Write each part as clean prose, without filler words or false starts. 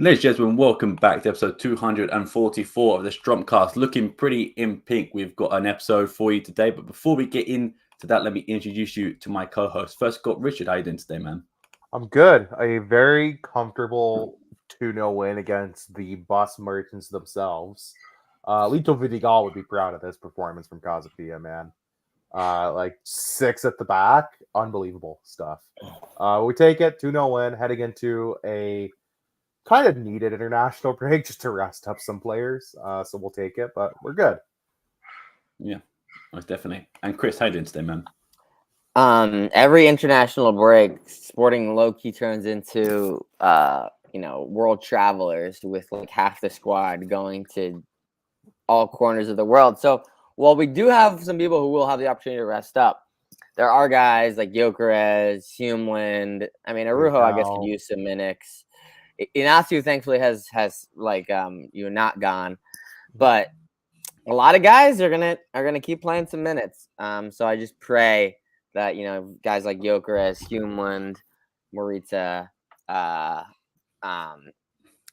Ladies and gentlemen, welcome back to episode 244 of the Strompcast. Looking pretty in pink. We've got an episode for you today. But before we get into that, let me introduce you to my co-host. First, got Richard. How you doing today, man? I'm good. A very comfortable 2-0 win against the bus merchants themselves. Lito Vidigal would be proud of this performance from Casa Pia, man. Like 6 at the back. Unbelievable stuff. We take it, 2-0 win, heading into a kind of needed international break just to rest up some players. So we'll take it, but we're good. Yeah, most definitely. And Chris, how you doing today, man? Every international break, Sporting low-key turns into world travelers with like half the squad going to all corners of the world. So while we do have some people who will have the opportunity to rest up, there are guys like Gyökeres, Humeland. I mean, Arujo, I guess, could use some minutes. Inacio thankfully has not gone, but a lot of guys are gonna keep playing some minutes. So I just pray that guys like Gyökeres, Humeland, Morita,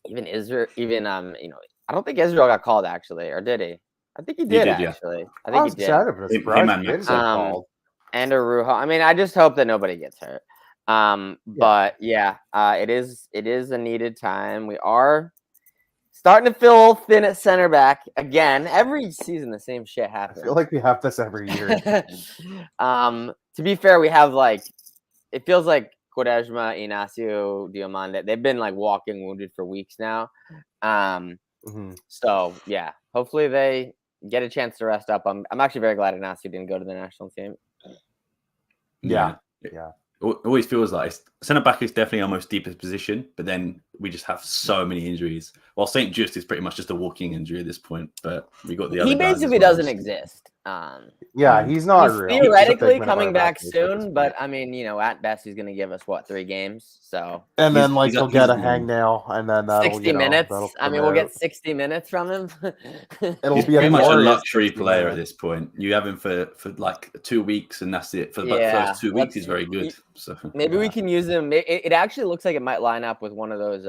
even Israel, I don't think Israel got called actually, or did he? I think he did actually. Yeah. I think he did. And Arujo. I mean, I just hope that nobody gets hurt. But yeah, it is a needed time. We are starting to feel thin at center back again. Every season, the same shit happens. I feel like we have this every year. To be fair, we have it feels like Quaresma, Inacio, Diamande. They've been like walking wounded for weeks now. So yeah, hopefully they get a chance to rest up. I'm actually very glad Inacio didn't go to the national team. Yeah. It always feels like centre back is definitely our most deepest position, but then we just have so many injuries. Well, St. Just is pretty much just a walking injury at this point, but we got the other. He basically doesn't exist. He's not real. Theoretically coming back soon, but I mean, at best he's going to give us 3 games. So and then he'll get a hangnail, and then 60 minutes. We'll get 60 minutes from him. It'll be pretty much a luxury player at this point. You have him for like 2 weeks, and that's it. For the first 2 weeks, he's very good. So maybe we can use him. It actually looks like it might line up with one of those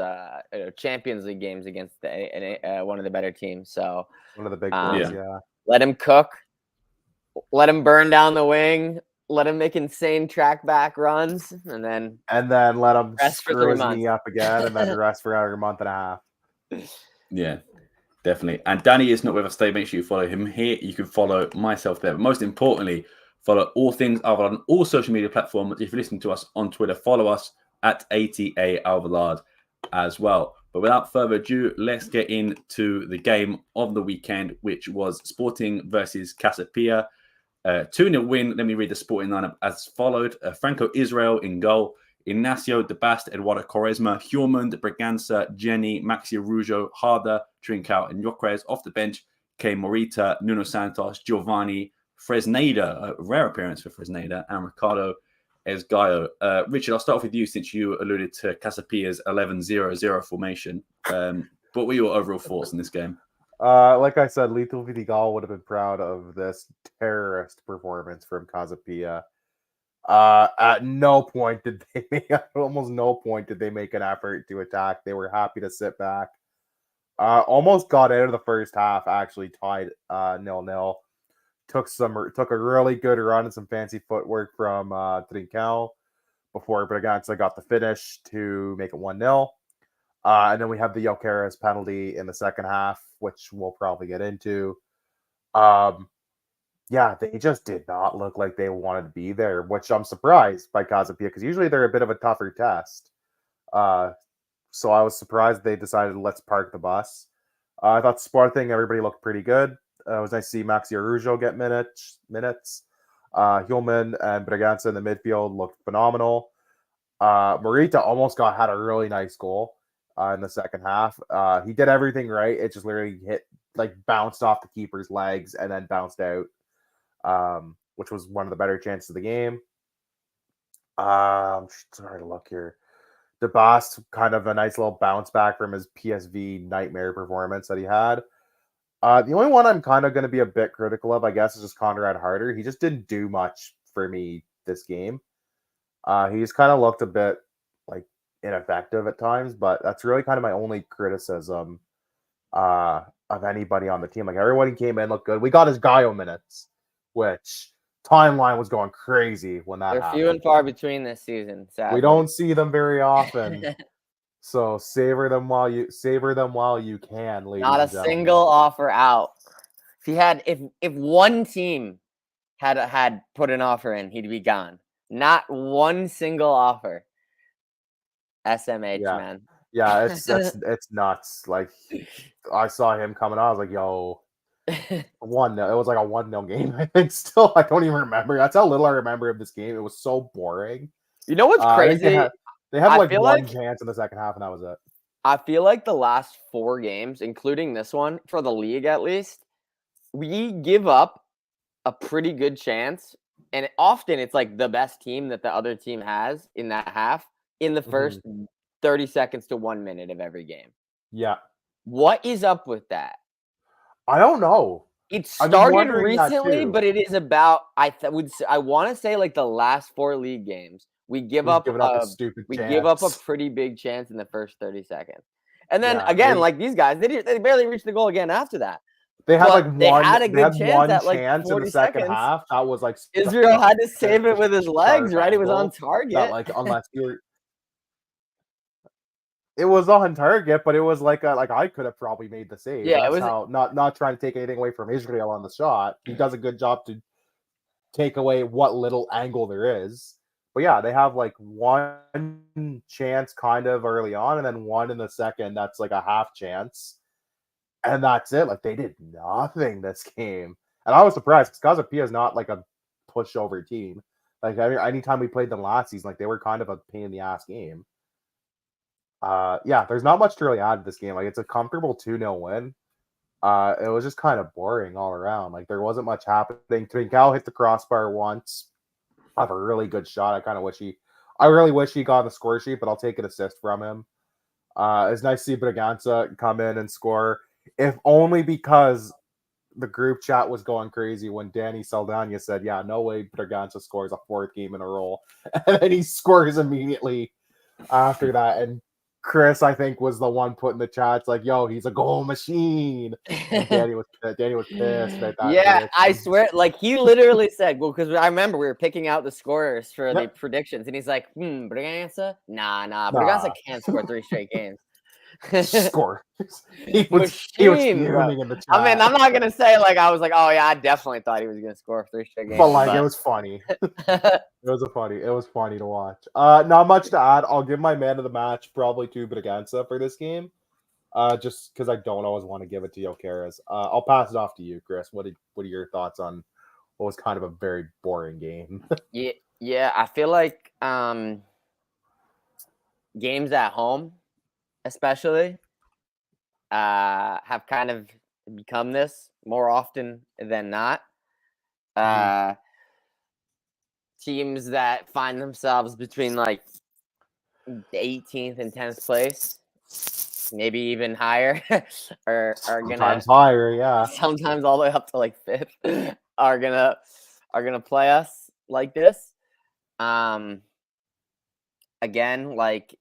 Champions League games against one of the better teams. So one of the big ones, Let him cook. Let him burn down the wing. Let him make insane track back runs, and then let him screw his knee up again, and then rest for another month and a half. Yeah, definitely. And Danny is not with us today. Make sure you follow him here. You can follow myself there. But most importantly, follow all things Alvalade on all social media platforms. If you listen to us on Twitter, follow us at ATA Alvalade as well. But without further ado, let's get into the game of the weekend, which was Sporting versus Casa Pia. 2-0 win. Let me read the Sporting lineup as followed. Franco Israel in goal. Inacio, De Bast, Eduardo Quaresma, Humeland, Braganza, Jenny, Maxi Arujo, Harder, Trincao, and Gyökeres. Off the bench came Morita, Nuno Santos, Giovanni, Fresneda, a rare appearance for Fresneda, and Ricardo Esgaio. Richard, I'll start off with you since you alluded to Casa Pia's 11-0-0 formation. What were your overall thoughts in this game? Like I said, Lito Vidigal would have been proud of this terrorist performance from Casa Pia. At no point did they make an effort to attack. They were happy to sit back. Almost got out of the first half, actually tied 0-0. Took a really good run and some fancy footwork from Trincao before Braganza got the finish to make it 1-0. And then we have the Gyökeres penalty in the second half, which we'll probably get into. They just did not look like they wanted to be there, which I'm surprised by Casa Pia, because usually they're a bit of a tougher test. So I was surprised they decided let's park the bus. I thought Sporting, everybody looked pretty good. It was nice to see Maxi Arujo get minutes. Humeland and Braganza in the midfield looked phenomenal. Morita almost had a really nice goal in the second half. He did everything right. It just literally bounced off the keeper's legs and then bounced out, which was one of the better chances of the game. I'm sorry to look here. De Bast, kind of a nice little bounce back from his PSV nightmare performance that he had. The only one I'm kind of going to be a bit critical of, I guess, is just Conrad Harder. He just didn't do much for me this game. He just kind of looked a bit ineffective at times, but that's really kind of my only criticism of anybody on the team. Like everybody came in, looked good. We got his Gaio minutes, which timeline was going crazy when that They're happened. few and far between this season. Sadly. We don't see them very often. So savor them while you can, ladies Not a and gentlemen. single offer out. If one team had put an offer in, he'd be gone. Not one single offer. SMH, Yeah. man. Yeah, it's nuts. Like I saw him coming on, I was like, yo, 1-0. It was like a 1-0 game, I think. Still, I don't even remember. That's how little I remember of this game. It was so boring. You know what's I think crazy? they had I like feel one like- chance in the second half, and that was it. I feel like the last 4 games, including this one, for the league at least, we give up a pretty good chance. And often it's like the best team that the other team has in that half in the first 30 seconds to 1 minute of every game. Yeah. What is up with that? I don't know. It I've been started wondering that recently, too. but it is about I want to say like the last 4 league games. We give up a stupid we chance. give up a pretty big chance in the first 30 seconds. And then Yeah, again, like these guys, they barely reached the goal again after that. They had But like they one. had a good chance at, like, chance in 40 the second seconds. half. That was like Israel had to save it with his legs, right? It was on angle. target. That like unless you're. It was on target, but it was like I could have probably made the save. Yeah, That's how not trying to take anything away from Israel on the shot. He does a good job to take away what little angle there is. But yeah, they have like one chance kind of early on, and then one in the second that's like a half chance. And that's it. Like they did nothing this game. And I was surprised because Casa Pia is not like a pushover team. Like anytime we played them last season, like they were kind of a pain in the ass game. Yeah, there's not much to really add to this game. Like it's a comfortable 2-0 win. It was just kind of boring all around. Like there wasn't much happening. Trincao hit the crossbar once. I have a really good shot. I really wish he got on the score sheet, but I'll take an assist from him. It's nice to see Bragança come in and score, if only because the group chat was going crazy when Danny Saldana said, yeah, no way Bragança scores a 4th game in a row. And then he scores immediately after that. And Chris, I think, was the one put in the chats like, yo, he's a goal machine. And Danny was pissed at that. Yeah, I swear, like he literally said, well, because I remember we were picking out the scorers for the predictions, and he's like, Bragança? Nah, Bragança can't score 3 straight games. Score. He was fuming in the chat. I mean, I'm not gonna say like I was like, oh yeah, I definitely thought he was gonna score 3 straight games. But like it was funny. It was funny to watch. Not much to add. I'll give my man of the match probably to Bragança for this game. Just because I don't always want to give it to Jokeres. I'll pass it off to you, Chris. What are your thoughts on what was kind of a very boring game? Yeah, I feel like games at home, especially, have kind of become this more often than not. Teams that find themselves between like the 18th and 10th place, maybe even higher, are Sometimes higher, yeah. Sometimes all the way up to like 5th are gonna play us like this. Again, like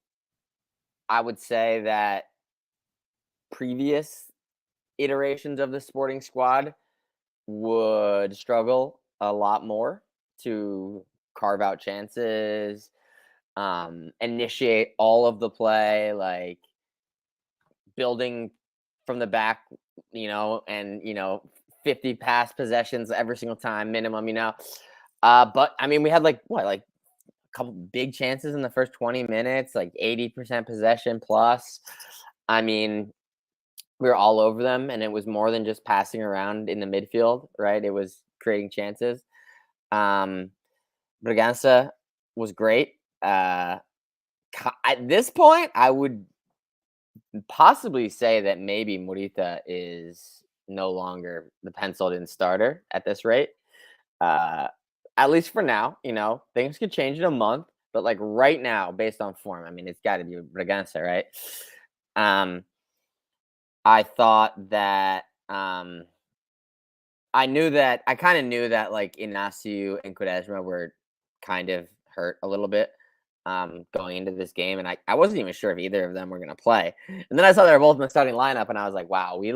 I would say that previous iterations of the Sporting squad would struggle a lot more to carve out chances, initiate all of the play, like building from the back, and 50 pass possessions every single time minimum, but I mean we had like a couple big chances in the first 20 minutes, like 80% possession plus. I mean, we were all over them, and it was more than just passing around in the midfield, right? It was creating chances. Bragança was great. At this point, I would possibly say that maybe Morita is no longer the penciled-in starter at this rate. At least for now, things could change in a month, but like right now, based on form, I mean, it's got to be Bragança, right? I thought that I kind of knew that like Inacio and Quaresma were kind of hurt a little bit. going into this game, and I wasn't even sure if either of them were going to play. And then I saw they were both in the starting lineup, and I was like, wow, we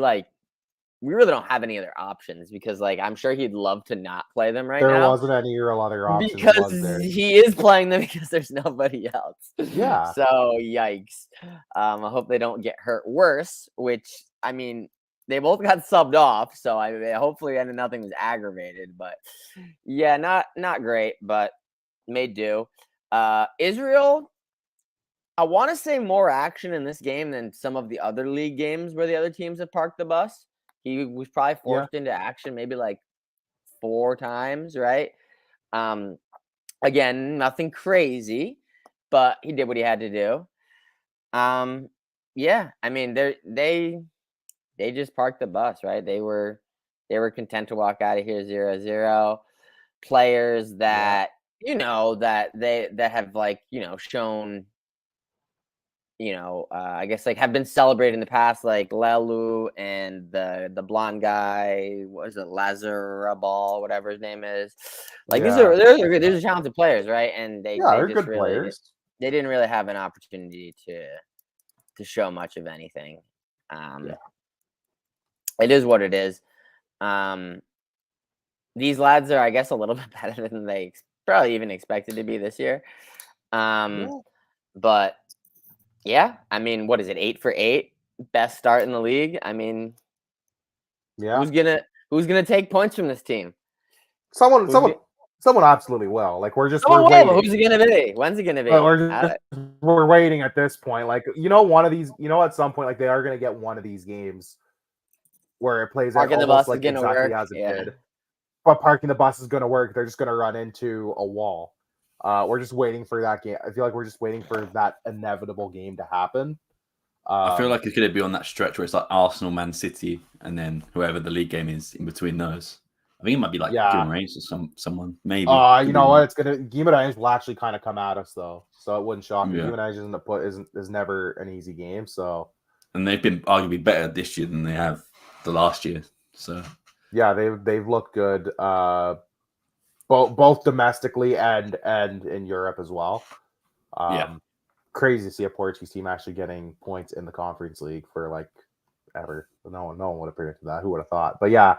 really don't have any other options because I'm sure he'd love to not play them right now. There wasn't any real other options because he is playing them because there's nobody else. Yeah. So yikes. I hope they don't get hurt worse. Which I mean, they both got subbed off, so hopefully nothing was aggravated. But yeah, not great, but may do. Israel. I want to say more action in this game than some of the other league games where the other teams have parked the bus. He was probably forced into action maybe 4 times, right? Again, nothing crazy, but he did what he had to do. Yeah, I mean they just parked the bus, right? They were content to walk out of here 0-0. Players that that have shown I guess have been celebrated in the past, like Lelu and the blonde guy, what is it, Lazarabal, whatever his name is. These are talented players, right? And they're good players. They didn't really have an opportunity to show much of anything. It is what it is. These lads are, I guess, a little bit better than they probably even expected to be this year. But yeah, I mean, what is it? 8 for 8, best start in the league. I mean, who's gonna take points from this team? Someone absolutely will. We're just waiting. Waiting. Who's it gonna be? When's it gonna be? We're waiting at this point. One of these. At some point, they are gonna get one of these games where it plays out almost exactly as it did. But parking the bus is gonna work. They're just gonna run into a wall. We're just waiting for that game. I feel like we're just waiting for that inevitable game to happen. I feel like it's going to be on that stretch where it's Arsenal, Man City, and then whoever the league game is in between those. I think it might be Guimaraes or someone, maybe. You know what? Guimaraes will actually kind of come at us though, so it wouldn't shock me. Guimaraes is never an easy game. So, and they've been arguably better this year than they have the last year. So yeah, they've looked good. Both domestically and in Europe as well. Crazy to see a Portuguese team actually getting points in the Conference League for ever. No one would have predicted that. Who would have thought? But yeah,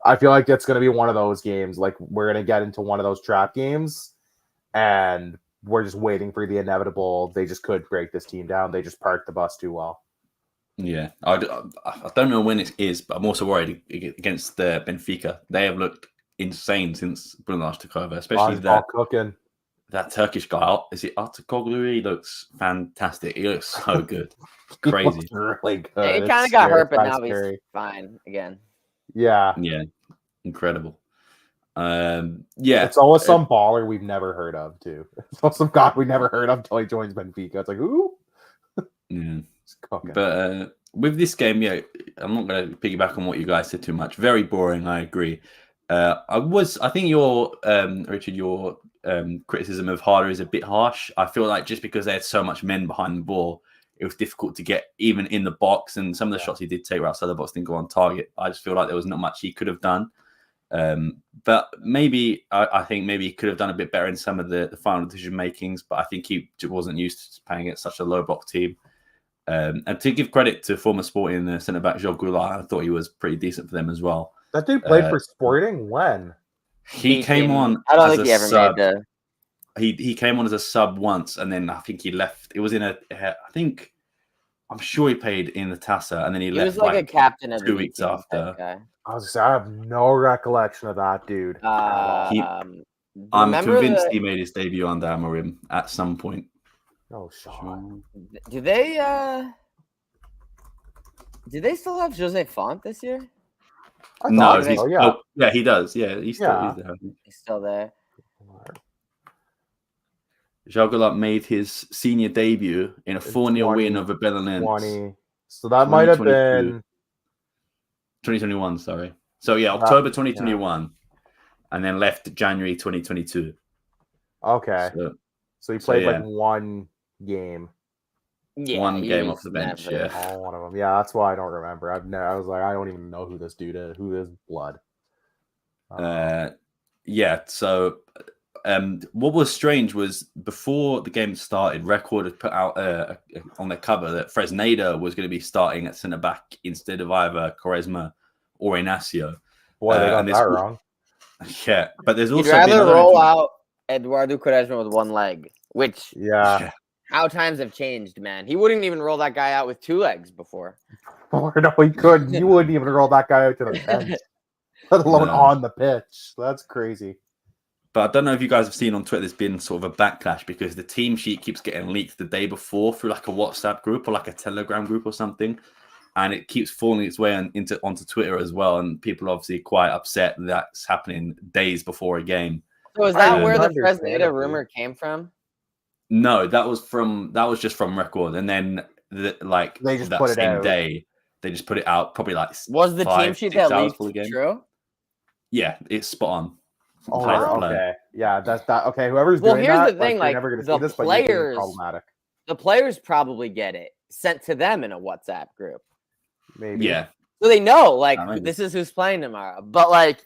I feel like that's going to be one of those games. We're going to get into one of those trap games, and we're just waiting for the inevitable. They just could break this team down. They just parked the bus too well. Yeah, I don't know when it is, but I'm also worried against the Benfica. They have looked insane since Bruno took over, especially that Turkish guy. Is it Artukoglu? He looks fantastic. He looks so good. Crazy. Really good. He kind of got hurt, but now he's fine again. Yeah. Yeah. Incredible. Yeah. It's always some baller we've never heard of, too. It's always some guy we never heard of until he joins Benfica. It's who? Yeah. But with this game, I'm not going to piggyback on what you guys said too much. Very boring, I agree. I think your Richard, your criticism of Harder is a bit harsh. I feel like just because they had so much men behind the ball, it was difficult to get even in the box. And some of the shots he did take were outside the box didn't go on target. I just feel like there was not much he could have done. But maybe I think maybe he could have done a bit better in some of the final decision makings. But I think he wasn't used to playing against such a low block team. And to give credit to former Sporting centre back João Goulart, I thought he was pretty decent for them as well. That dude played for Sporting when? He came on. I don't think he ever made the. He came on as a sub once, and then I think he left. It was in I'm sure he played in the Tassa, and then he left. He was a captain of 2 weeks after. I have no recollection of that dude. I'm convinced he made his debut under Amorim at some point. Oh, Sean. Do they still have Jose Font this year? No, he does. Yeah, he's still there. João Goulart made his senior debut in a 4-0 win over Belenenses. So that might have been 2021. Sorry. So yeah, October 2021, and then left January 2022. Okay. So he played one game. Yeah, one game off the bench. Yeah, one of them. Yeah, that's why I don't remember. I was like, I don't even know who this dude is. Who is Blood? Yeah. So What was strange was before the game started, Record had put out on their cover that Fresneda was going to be starting at centre back instead of either Quaresma or Inacio. Boy, they got that wrong. Yeah, but there's You'd also rather roll out Eduardo Quaresma with one leg, which how times have changed, man. He wouldn't even roll that guy out with 2 legs before. Or no, he couldn't. You wouldn't even roll that guy out to the bench, let alone on the pitch. That's crazy. But I don't know if you guys have seen on Twitter, there's been sort of a backlash because the team sheet keeps getting leaked the day before through like a WhatsApp group or like a Telegram group or something. And it keeps falling its way onto Twitter as well. And people are obviously quite upset that's happening days before a game. So is that where the Fresneda rumor came from? No, that was just from Record. And then they just that put it same out. day, they just put it out probably like was the team sheet that leaked true? Yeah, it's spot on. Oh, okay. Yeah, that's that. Okay, whoever's doing that. Well, here's the thing: like never gonna the see this, players, problematic. The players probably get it sent to them in a WhatsApp group. Maybe. Yeah. So they know, like, this is who's playing tomorrow. But like,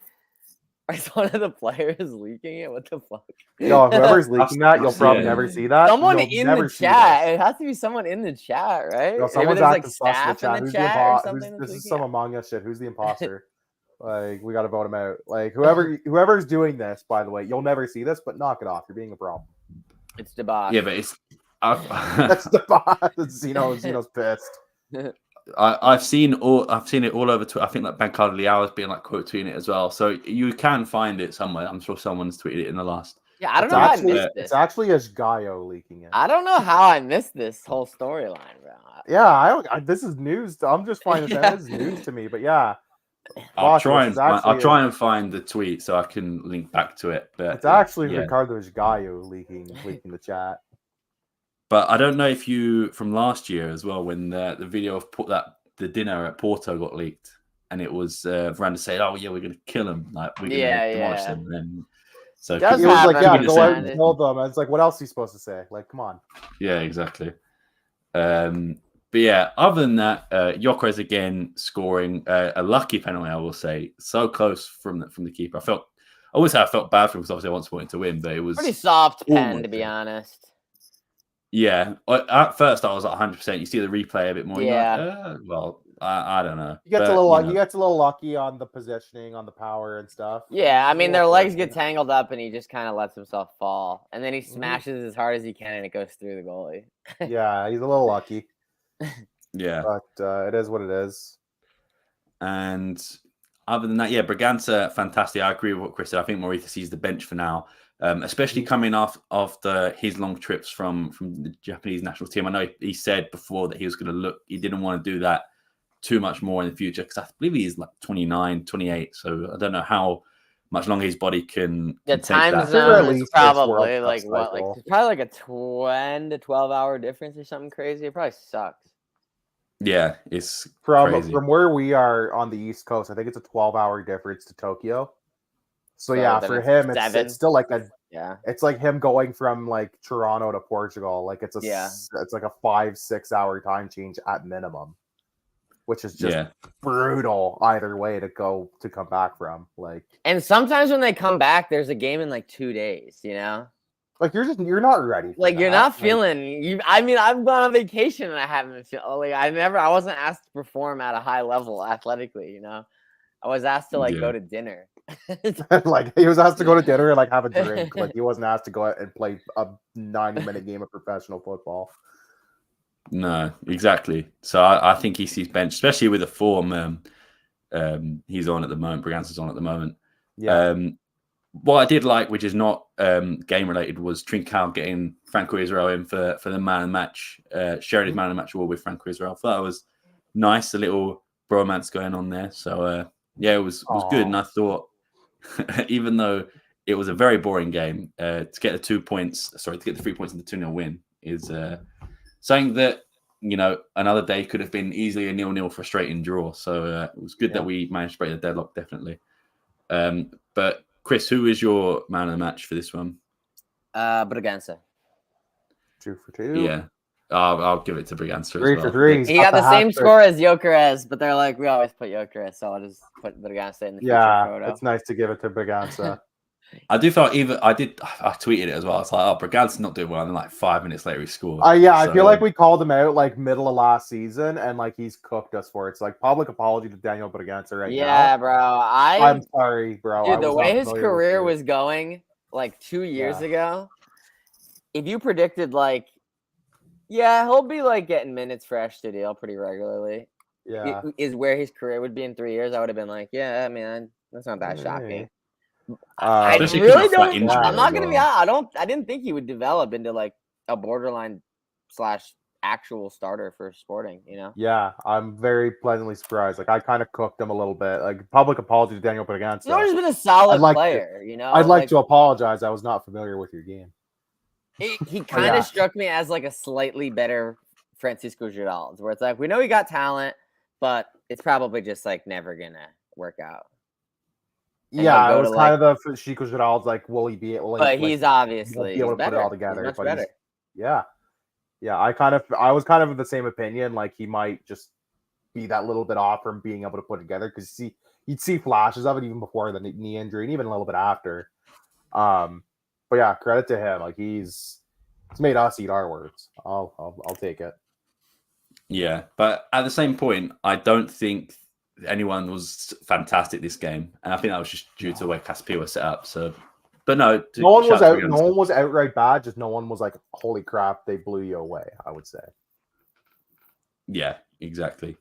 is one of the players leaking it? What the fuck? Yo, whoever's leaking that, you'll probably never see that. Someone in the chat. It has to be someone in the chat, right? Yo, someone's acting sus in the chat. This is some Among Us shit. Who's the imposter? Like, we got to vote him out. Like, whoever's doing this, by the way, you'll never see this, but knock it off. You're being a problem. It's debauch. Yeah, but it's... That's debauch. Zeno's pissed. I've seen it all over Twitter. I think like Bancada Leao has been like quote tweeting it as well. So you can find it somewhere. I'm sure someone's tweeted it in the last. Yeah, I don't know how I missed this. It's actually Gaio leaking it. I don't know how I missed this whole storyline, bro. Yeah, this is news. I'm just finding this is news to me, but yeah. I'll try and find the tweet so I can link back to it. But it's actually Ricardo Gaio leaking the chat. But I don't know if you from last year as well when the video of the dinner at Porto got leaked and it was Veranda saying, "Oh yeah, we're gonna kill him, like we're gonna demolish them." And so he was like, "Yeah, go out and kill them." And it's like, what else are you supposed to say? Like, come on. Yeah, exactly. But yeah, other than that, Gyökeres again scoring a lucky penalty, I will say, so close from the keeper. I always felt bad for him because obviously I wanted him to win, but it was pretty soft pen to be honest. Yeah, at first I was like 100%. You see the replay a bit more. Yeah. Like, well, I don't know. He gets a little lucky on the positioning, on the power and stuff. Yeah, I mean their legs get tangled up, and he just kind of lets himself fall, and then he smashes as hard as he can, and it goes through the goalie. Yeah, he's a little lucky. Yeah, but it is what it is. And other than that, yeah, Braganza, fantastic. I agree with what Chris said. I think Morita sees the bench for now. Especially coming off after his long trips from the Japanese national team. I know he said before that he was going to he didn't want to do that too much more in the future because I believe he's like 29, 28. So I don't know how much longer his body can the take time that. zone is probably like what, like it's probably like a 10 to 12 hour difference or something crazy. It probably sucks. Yeah, it's crazy. From where we are on the East Coast, I think it's a 12-hour difference to Tokyo. So yeah, for him, it's still like it's like him going from like Toronto to Portugal. Like it's like a 5-6 hour time change at minimum, which is just brutal either way to come back from. Like, and sometimes when they come back, there's a game in like 2 days. You know, like you're not ready. Like you're not feeling you. I mean, I've gone on vacation and I haven't felt like I wasn't asked to perform at a high level athletically. You know, I was asked to go to dinner. Like he was asked to go to dinner and like have a drink. Like he wasn't asked to go out and play a 90-minute game of professional football. No, exactly. So I think he sees bench, especially with the form he's on at the moment. Braganza's on at the moment. Yeah. What I did like, which is not game related, was Trincao getting Franco Israel in for the man of the match, sharing his man of the match award with Franco Israel. I thought that was nice, a little bromance going on there. So yeah, it was good, and I thought. Even though it was a very boring game, to get the 3 points and the 2-0 win is something that, you know, another day could have been easily a 0-0 frustrating draw. So it was good that we managed to break the deadlock, definitely. But Chris, who is your man of the match for this one? Braganza. 2 for 2. Yeah. I'll give it to Braganza 3 for 3. He got the same score as Gyökeres, but they're like, we always put Gyökeres, so I'll just put Braganza in the future photo. It's nice to give it to Braganza. I do feel like I tweeted it as well. I was like, oh, Braganza's not doing well. And then like 5 minutes later, he scored. Yeah, I feel like we called him out like middle of last season, and like he's cooked us for it. It's like public apology to Daniel Braganza right now. Yeah, bro. I'm sorry, bro. Dude, the way his career was going like 2 years ago, if you predicted like, yeah, he'll be like getting minutes for Estudillo pretty regularly. Yeah, is where his career would be in 3 years. I would have been like, yeah, man, that's not that shocking. I really don't. I'm not gonna be honest. I didn't think he would develop into like a borderline / actual starter for Sporting. You know. Yeah, I'm very pleasantly surprised. Like I kind of cooked him a little bit. Like public apology to Daniel Braganza. He's always been a solid player. You know. I'd like to apologize. I was not familiar with your game. He kind of struck me as like a slightly better Francisco Giraldes, where it's like we know he got talent, but it's probably just like never gonna work out. And yeah, it was kind of the Francisco Giraldes, like, will he be able? But he's obviously be able to put it all together. He's much better. Yeah. I was kind of of the same opinion. Like he might just be that little bit off from being able to put it together because you'd see flashes of it even before the knee injury and even a little bit after. But yeah, credit to him. Like he's made us eat our words. I'll take it. Yeah, but at the same point, I don't think anyone was fantastic this game, and I think that was just due to the way Casa Pia was set up. So, but no one was outright bad. Just no one was like, holy crap, they blew you away. I would say. Yeah, exactly.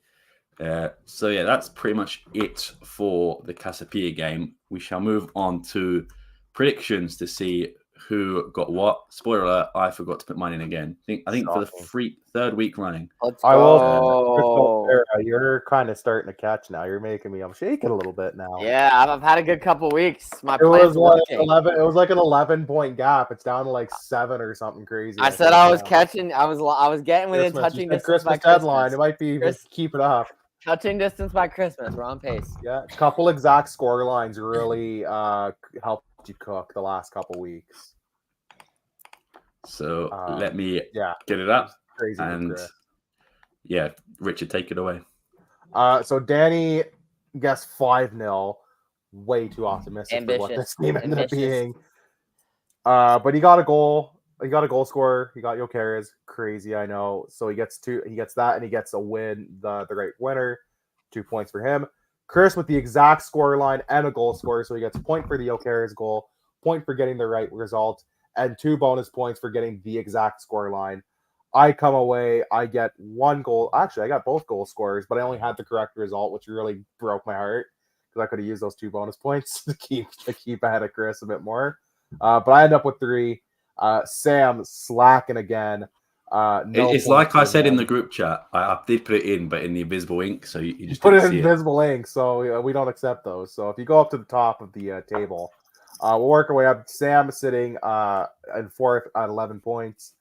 So yeah, that's pretty much it for the Casa Pia game. We shall move on to predictions to see who got what. Spoiler alert, I forgot to put mine in again. I think for the third week running. You're kind of starting to catch now. You're making me. I'm shaking a little bit now. Yeah, I've had a good couple weeks. It was like 11. It was like an 11-point gap. It's down to like 7 or something crazy. I said I was catching. I was getting within touching distance Christmas by deadline. It might be keep it up. Touching distance by Christmas. We're on pace. Yeah, a couple exact score lines really helped you cook the last couple weeks. So let me get it up. Crazy and Richard, take it away. So Danny guessed 5-0. Way too optimistic for what this game ended up being. But he got a goal. He got a goal scorer. He got Jokeres. Crazy, I know. So he gets that, and he gets a win, the right winner. 2 points for him. Chris with the exact score line and a goal scorer. So he gets a point for the Jokeres goal, point for getting the right result, and 2 bonus points for getting the exact score line. I come away, I get 1 goal. Actually, I got both goal scorers, but I only had the correct result, which really broke my heart because I could have used those 2 bonus points to keep ahead of Chris a bit more. But I end up with 3. Sam slacking again. It's like I said in the group chat. I did put it in, but in the invisible ink, so you just put it in invisible ink. So we don't accept those. So if you go up to the top of the table, we'll work our way up. Sam sitting in 4th at 11 points.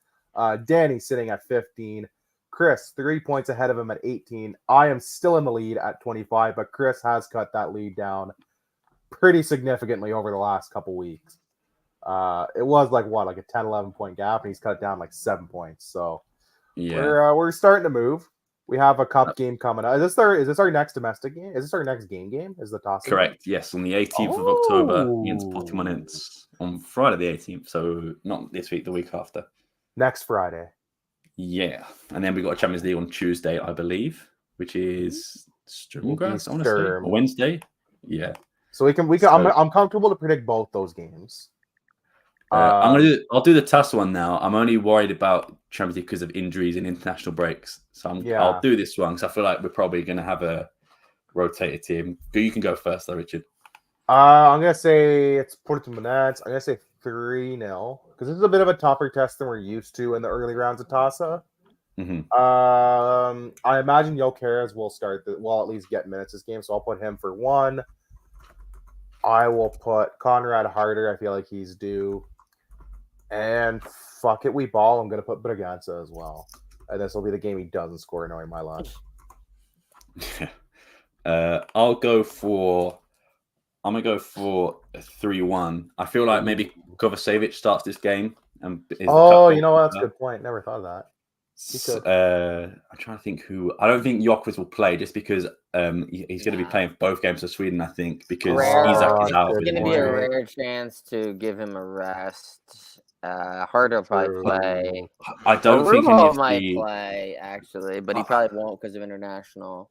Danny sitting at 15. Chris 3 points ahead of him at 18. I am still in the lead at 25, but Chris has cut that lead down pretty significantly over the last couple weeks. It was like a 10-11 point gap, and he's cut it down like 7 points. So we're starting to move. We have a cup game coming up. Is this our next domestic game? Is this our next game? Is the toss? Correct. Yes, on the 18th of October against Portimonense on Friday the 18th. So not this week, the week after. Next Friday. Yeah, and then we got a Champions League on Tuesday, I believe, which is Strompcast, honestly, or Wednesday. Yeah. So we can. I'm comfortable to predict both those games. I'll do the TAS one now. I'm only worried about Champions League because of injuries and international breaks. So I'll do this one because I feel like we're probably going to have a rotated team. You can go first, though, Richard. I'm going to say it's Portuguese. I'm going to say 3-0 because this is a bit of a tougher test than we're used to in the early rounds of TASA. Mm-hmm. I imagine Jokeres will at least get minutes this game, so I'll put him for 1. I will put Conrad Harder. I feel like he's due. And fuck it, we ball. I'm going to put Braganza as well. And this will be the game he doesn't score, knowing my luck. I'm going to go for a 3-1. I feel like maybe Kovacevic starts this game. You know what? That's a good point. Never thought of that. I'm trying to think who. I don't think Jokeris will play just because he's going to be playing for both games for Sweden. I think because Isak is out. It's going to be a rare chance to give him a rest. Harder probably play. I don't think Hugo might play actually, but he probably won't because of international.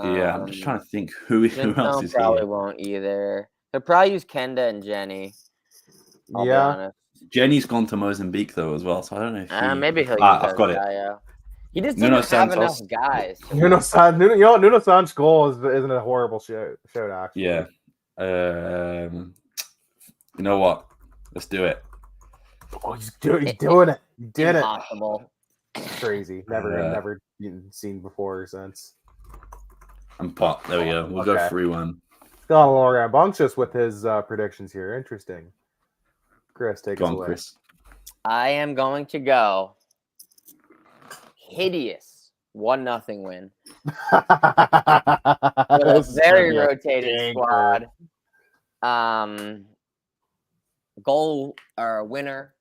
Yeah, I'm just trying to think who else is probably here. Won't either. He'll probably use Kenda and Jenny. I'll be honest. Jenny's gone to Mozambique though as well, so I don't know if maybe he'll use I've got it. He just doesn't have enough guys. Nuno Santos' goal isn't a horrible shout actually. Yeah. You know what? Let's do it. Oh, he's doing it. He did Impossible. Crazy. Never been seen before or since. And Pop. There we go. We'll go 3-1. Got a little rambunctious with his predictions here. Interesting. Chris, take us away. Chris. I am going to go hideous 1-0 win. A very rotated squad. Goal or winner.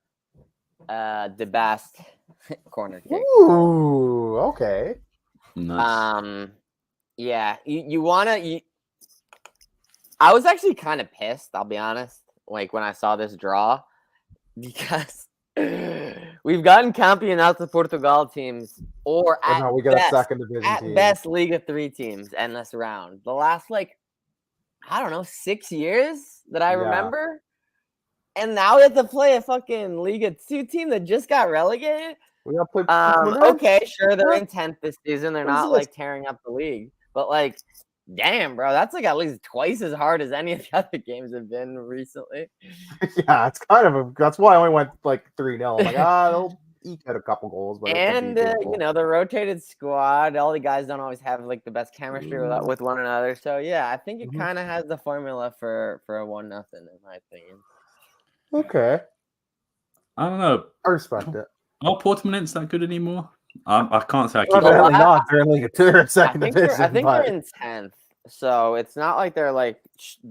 The best corner kick. Ooh, okay. Nice. Yeah, you wanna. I was actually kind of pissed. I'll be honest. Like when I saw this draw, because we've gotten Campeonato de Portugal teams, or we got a second division team. Best Liga 3 teams in this round. The last 6 years that I remember, and now we have to play a fucking Liga 2 team that just got relegated. We got to play. Okay, sure, they're in 10th this season. They're not tearing up the league, but damn, bro, that's at least twice as hard as any of the other games have been recently. Yeah, it's kind of that's why I only went 3-0. I'm like, they'll eke out a couple goals. But the rotated squad, all the guys don't always have the best chemistry with one another. So yeah, I think it kind of has the formula for a 1-0 in my opinion. Okay. I don't know. I respect it. Are Portuguese that good anymore? I can't say I keep Apparently not. They're in Liga 2 or second division. I think they're in 10th. So it's not like they're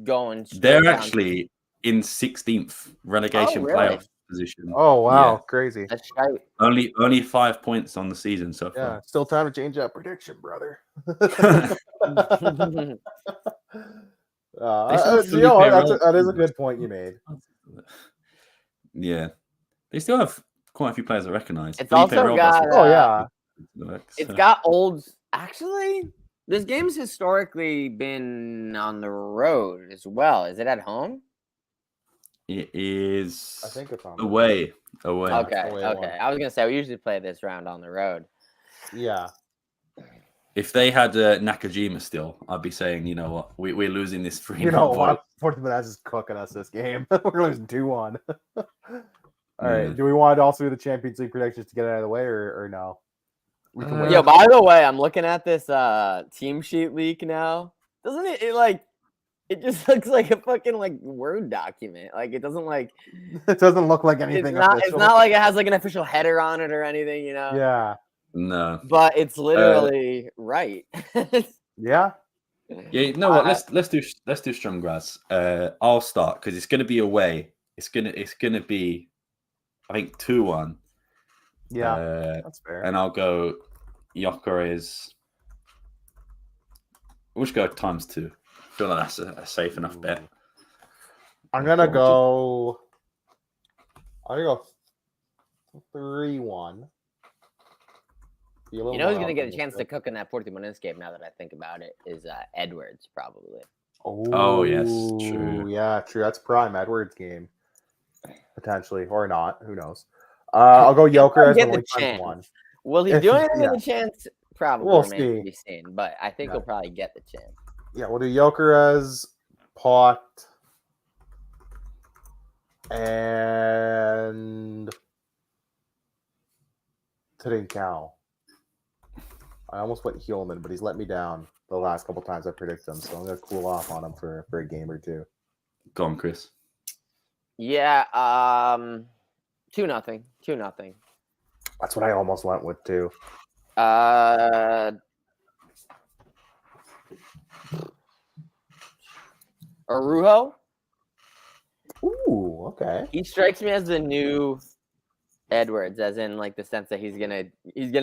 going. They're actually in 16th relegation playoff position. Oh wow, crazy! That's right. Only 5 points on the season so far. Yeah, still time to change that prediction, brother. That is a good point you made. Yeah, they still have quite a few players I recognize. It's also got it's got old. Actually, this game's historically been on the road as well. Is it at home? It is. I think it's on away. Okay. I was gonna say we usually play this round on the road. Yeah. If they had Nakajima still, I'd be saying, you know what, we're losing this 3-0. You know what? Portuguese is cooking us this game. We're losing 2-1. All right. Do we want to also do the Champions League predictions to get it out of the way, or no? Yo, by the way, I'm looking at this team sheet leak now. Doesn't it it just looks like a fucking Word document. It doesn't it doesn't look like anything. It's not like it has an official header on it or anything, Yeah. No. But it's literally right. Yeah. Yeah, you know what? Let's do Stromgrass. I'll start because it's gonna be away. It's gonna be, I think, 2-1. Yeah, that's fair. And I'll go Jokeris. We'll just go ×2. I feel like that's a safe enough bet. I'm gonna go 3-1. You know who's going to get a chance to cook in that Portuguese game now that I think about it is Edwards, probably. Oh, yes. True. Yeah, true. That's prime Edwards game. Potentially. Or not. Who knows? I'll go Jokeris get the chance. Will he do anything with the chance? Probably remains to be seen. But I think he'll probably get the chance. Yeah, we'll do Jokeris, Pot, and Trincao. I almost went Hillman, but he's let me down the last couple times I predicted him, so I'm going to cool off on him for a game or two. Go on, Chris. Yeah, 2-0. 2-0. That's what I almost went with, too. Arujo? Ooh, okay. He strikes me as the new Edwards, as in like the sense that he's gonna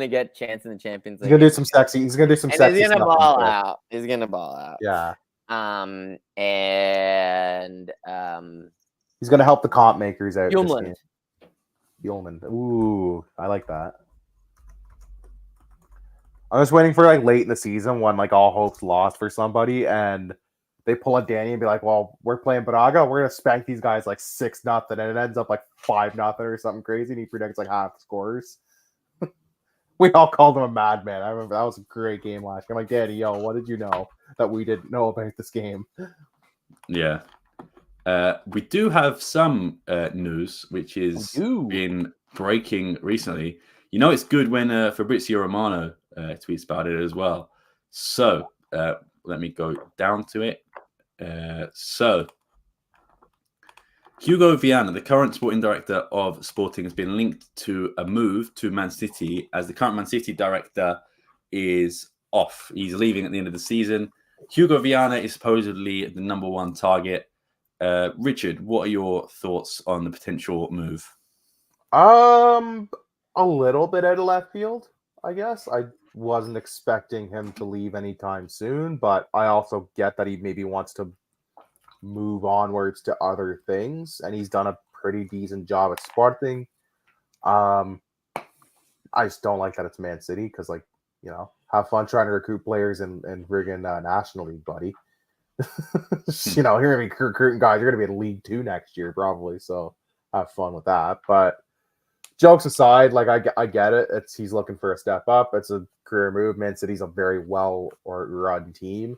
get chance in the Champions League. He's gonna do some sexy. He's gonna do some and sexy. He's gonna stuff ball out. He's gonna ball out. Yeah. And he's gonna help the comp makers out. Yulman. Yulman. Ooh, I like that. I was waiting for like late in the season when like all hope's lost for somebody, and they pull a Danny and be like, "Well, we're playing Braga. We're gonna spank these guys like 6-0," and it ends up like 5-0 or something crazy, and he predicts like half scores. We all called him a madman. I remember that was a great game last year. I'm like, Danny, yo, what did you know that we didn't know about this game? Yeah. We do have some news, which is been breaking recently. You know, it's good when Fabrizio Romano tweets about it as well. So let me go down to it. So Hugo Viana, the current sporting director of Sporting, has been linked to a move to Man City, as the current Man City director is off. He's leaving at the end of the season. Hugo Viana is supposedly the number one target. Richard, what are your thoughts on the potential move? A little bit out of left field, I guess. I wasn't expecting him to leave anytime soon, but I also get that he maybe wants to move onwards to other things, and he's done a pretty decent job at Sporting. I just don't like that it's Man City because, like, you know, have fun trying to recruit players in friggin' National League, buddy. You know, you're gonna be recruiting guys. You're gonna be in League 2 next year, probably. So have fun with that. But jokes aside, like I get it. He's looking for a step up. It's a career move. Man City's a very well run team.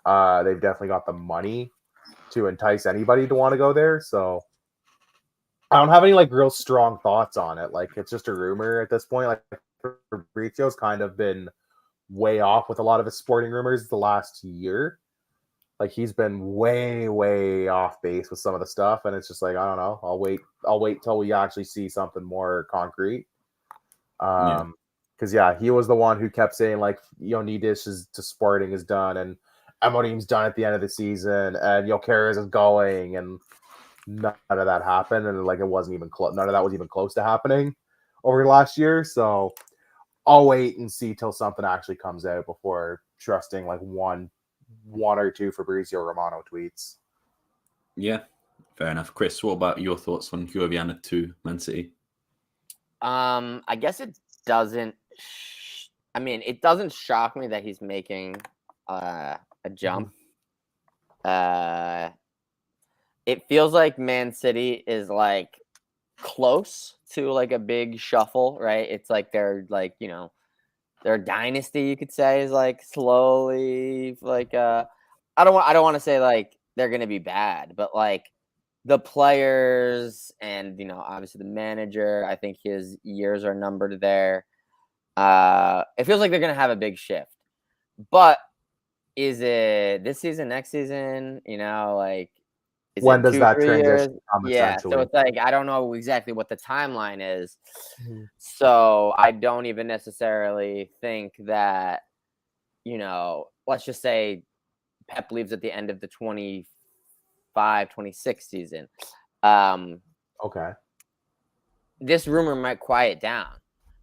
They've definitely got the money to entice anybody to want to go there. So I don't have any like real strong thoughts on it. Like, it's just a rumor at this point. Like, Fabrizio's kind of been way off with a lot of his sporting rumors the last year. Like, he's been way off base with some of the stuff, and it's just like, I don't know. I'll wait till we actually see something more concrete. Because he was the one who kept saying like, Nidish to Sporting is done, and Amorim's done at the end of the season, and Jokeres is going, and none of that happened, and like it wasn't even close. None of that was even close to happening over the last year. So I'll wait and see till something actually comes out before trusting like one or two Fabrizio Romano tweets. Yeah, fair enough. Chris, what about your thoughts on Hugo Viana to Man City? I guess it doesn't. It doesn't shock me that he's making a jump. It feels like Man City is like close to like a big shuffle, right? It's like they're like, their dynasty, you could say, is like slowly like I don't want to say like they're gonna be bad, but like the players and obviously the manager, I think his years are numbered there. It feels like they're gonna have a big shift, but is it this season, next season? Like, is when it does 2, that 3 transition years? come? Yeah, Essentially? so it's like I don't know exactly what the timeline is. So I don't even necessarily think that let's just say Pep leaves at the end of the 25-26 season. Okay. This rumor might quiet down,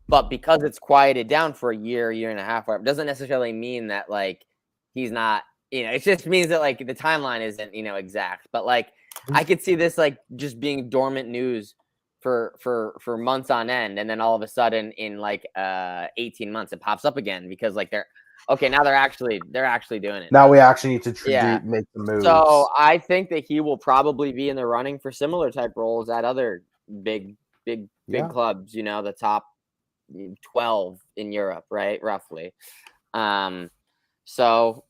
but because it's quieted down for a year and a half, it doesn't necessarily mean that like he's not. It just means that like the timeline isn't exact. But like I could see this like just being dormant news for months on end, and then all of a sudden in like 18 months it pops up again because like they're actually doing it. Now we actually need to make the moves. So I think that he will probably be in the running for similar type roles at other big clubs. The top 12 in Europe, right? Roughly. So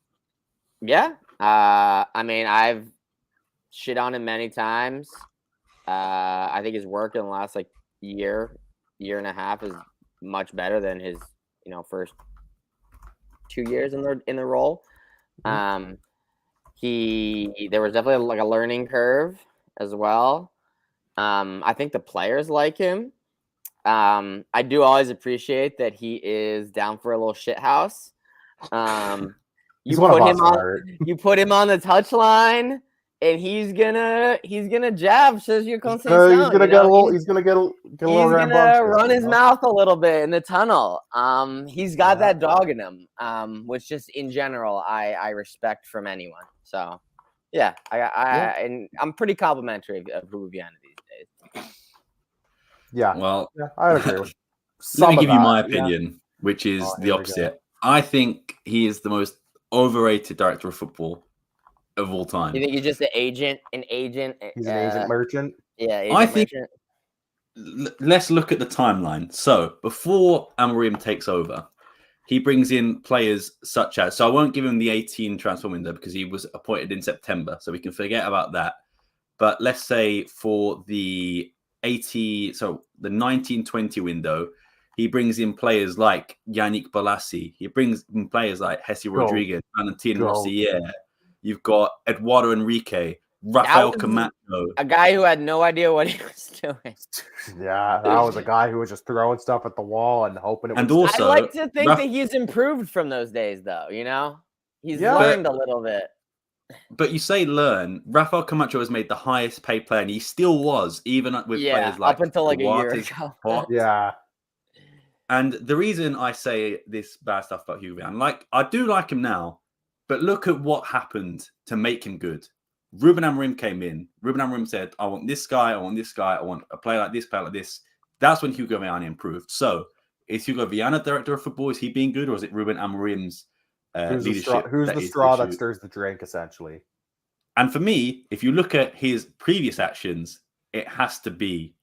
yeah. I've shit on him many times. I think his work in the last like year and a half is much better than his first 2 years in the role. There was definitely like a learning curve as well. I think the players like him. I do always appreciate that he is down for a little shit house. You put him on the touchline, and he's gonna jab Sergio He's Conceição. gonna get a little. He's gonna get a little He's gonna run his you know? mouth a little bit in the tunnel. He's got Yeah. that dog in him. Which just in general I respect from anyone. So yeah, and I'm pretty complimentary of Hugo Viana these days. Yeah. Well, Yeah, I agree with. let me some of give you that, my yeah. opinion, which is Oh, the here we go. opposite. I think he is the most overrated director of football of all time. You think he's just an agent? He's an agent merchant. Yeah, agent I think- merchant. Let's look at the timeline. So before Amorim takes over, he brings in players such as, so I won't give him the 18 transfer window because he was appointed in September, so we can forget about that. But let's say for the 1920 window, he brings in players like Yannick Bolasie. He brings in players like Jesse Rodriguez, Valentin Rossier. You've got Eduardo Enrique, Rafael Camacho. A guy who had no idea what he was doing. Yeah, that was a guy who was just throwing stuff at the wall and hoping it would. And also, I'd like to think that he's improved from those days, though. You know, he's learned a little bit. But you say learn. Rafael Camacho has made the highest paid player, and he still was, even with players like up until like Duarte's a year ago. Hot. Yeah. And the reason I say this bad stuff about Hugo Viana, I do like him now, but look at what happened to make him good. Ruben Amorim came in. Ruben Amorim said, I want this guy, I want this guy, I want a player like this, player like this. That's when Hugo Viana improved. So is Hugo Viana director of football? Is he being good, or is it Ruben Amorim's leadership? Who's the straw that stirs the drink, essentially? And for me, if you look at his previous actions, it has to be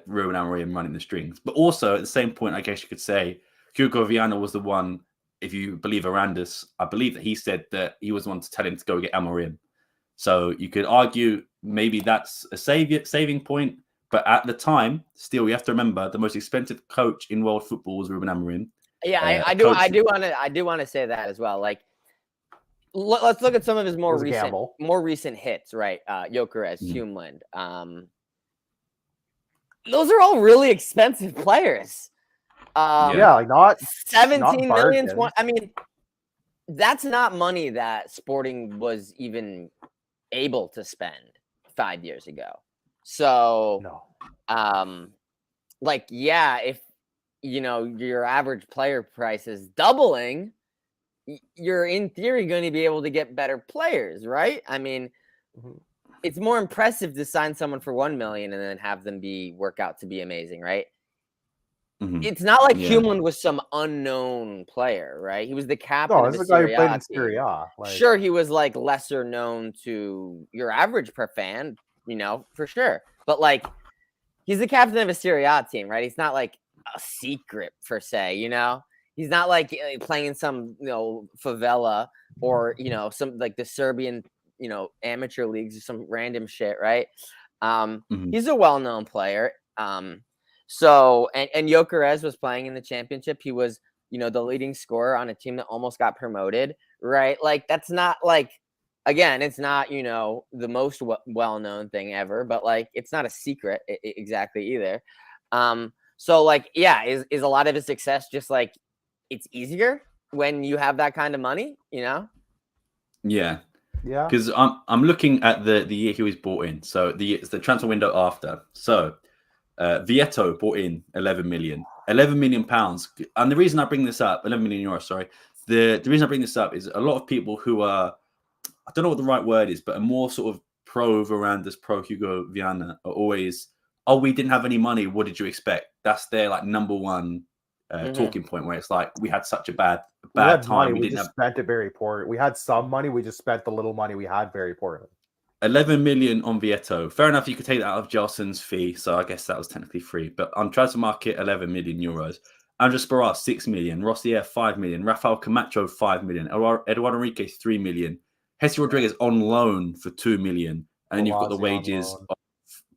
Ruben Amorim running the strings. But also, at the same point, I guess you could say Hugo Viana was the one, if you believe Arandis, I believe that he said that he was the one to tell him to go get Amorim. So you could argue maybe that's a saving point. But at the time, still, you have to remember the most expensive coach in world football was Ruben Amorim. Yeah, I do want to say that as well. Like, let's look at some of his more recent hits, right? Gyökeres, Humeland. Those are all really expensive players. Like not 17 million. I mean, that's not money that Sporting was even able to spend 5 years ago. So, if your average player price is doubling, you're in theory going to be able to get better players, right? I mean, it's more impressive to sign someone for 1 million and then have them work out to be amazing, right? It's not like Humeland was some unknown player, right? He was the captain. No, this is a guy who played in Serie A. Sure, he was like lesser known to your average fan, for sure. But he's the captain of a Serie A team, right? He's not like a secret per se, He's not like playing in some favela or some like the Serbian amateur leagues or some random shit, right? He's a well-known player. So and Gyökeres was playing in the championship. He was the leading scorer on a team that almost got promoted, right? Like that's not again, it's not the most well-known thing ever, but it's not a secret exactly either. So is a lot of his success just it's easier when you have that kind of money, Yeah. Because I'm looking at the year he was bought in. So it's the transfer window after. So Vieto bought in 11 million pounds. And the reason I bring this up, 11 million euros, sorry. The reason I bring this up is a lot of people who are, I don't know what the right word is, but are more sort of pro Verandas, pro Hugo Viana are always, we didn't have any money. What did you expect? That's their number one talking point, where it's we had such a bad time. Money, we just spent it very poorly. We had some money. We just spent the little money we had very poorly. 11 million on Vieto. Fair enough, you could take that out of Jelson's fee, so I guess that was technically free. But on transfer market, 11 million euros. Andres Barras, 6 million. Rossier, 5 million. Rafael Camacho, 5 million. Eduardo Enrique, 3 million. Jesse Rodriguez on loan for 2 million. And then you've got the wages of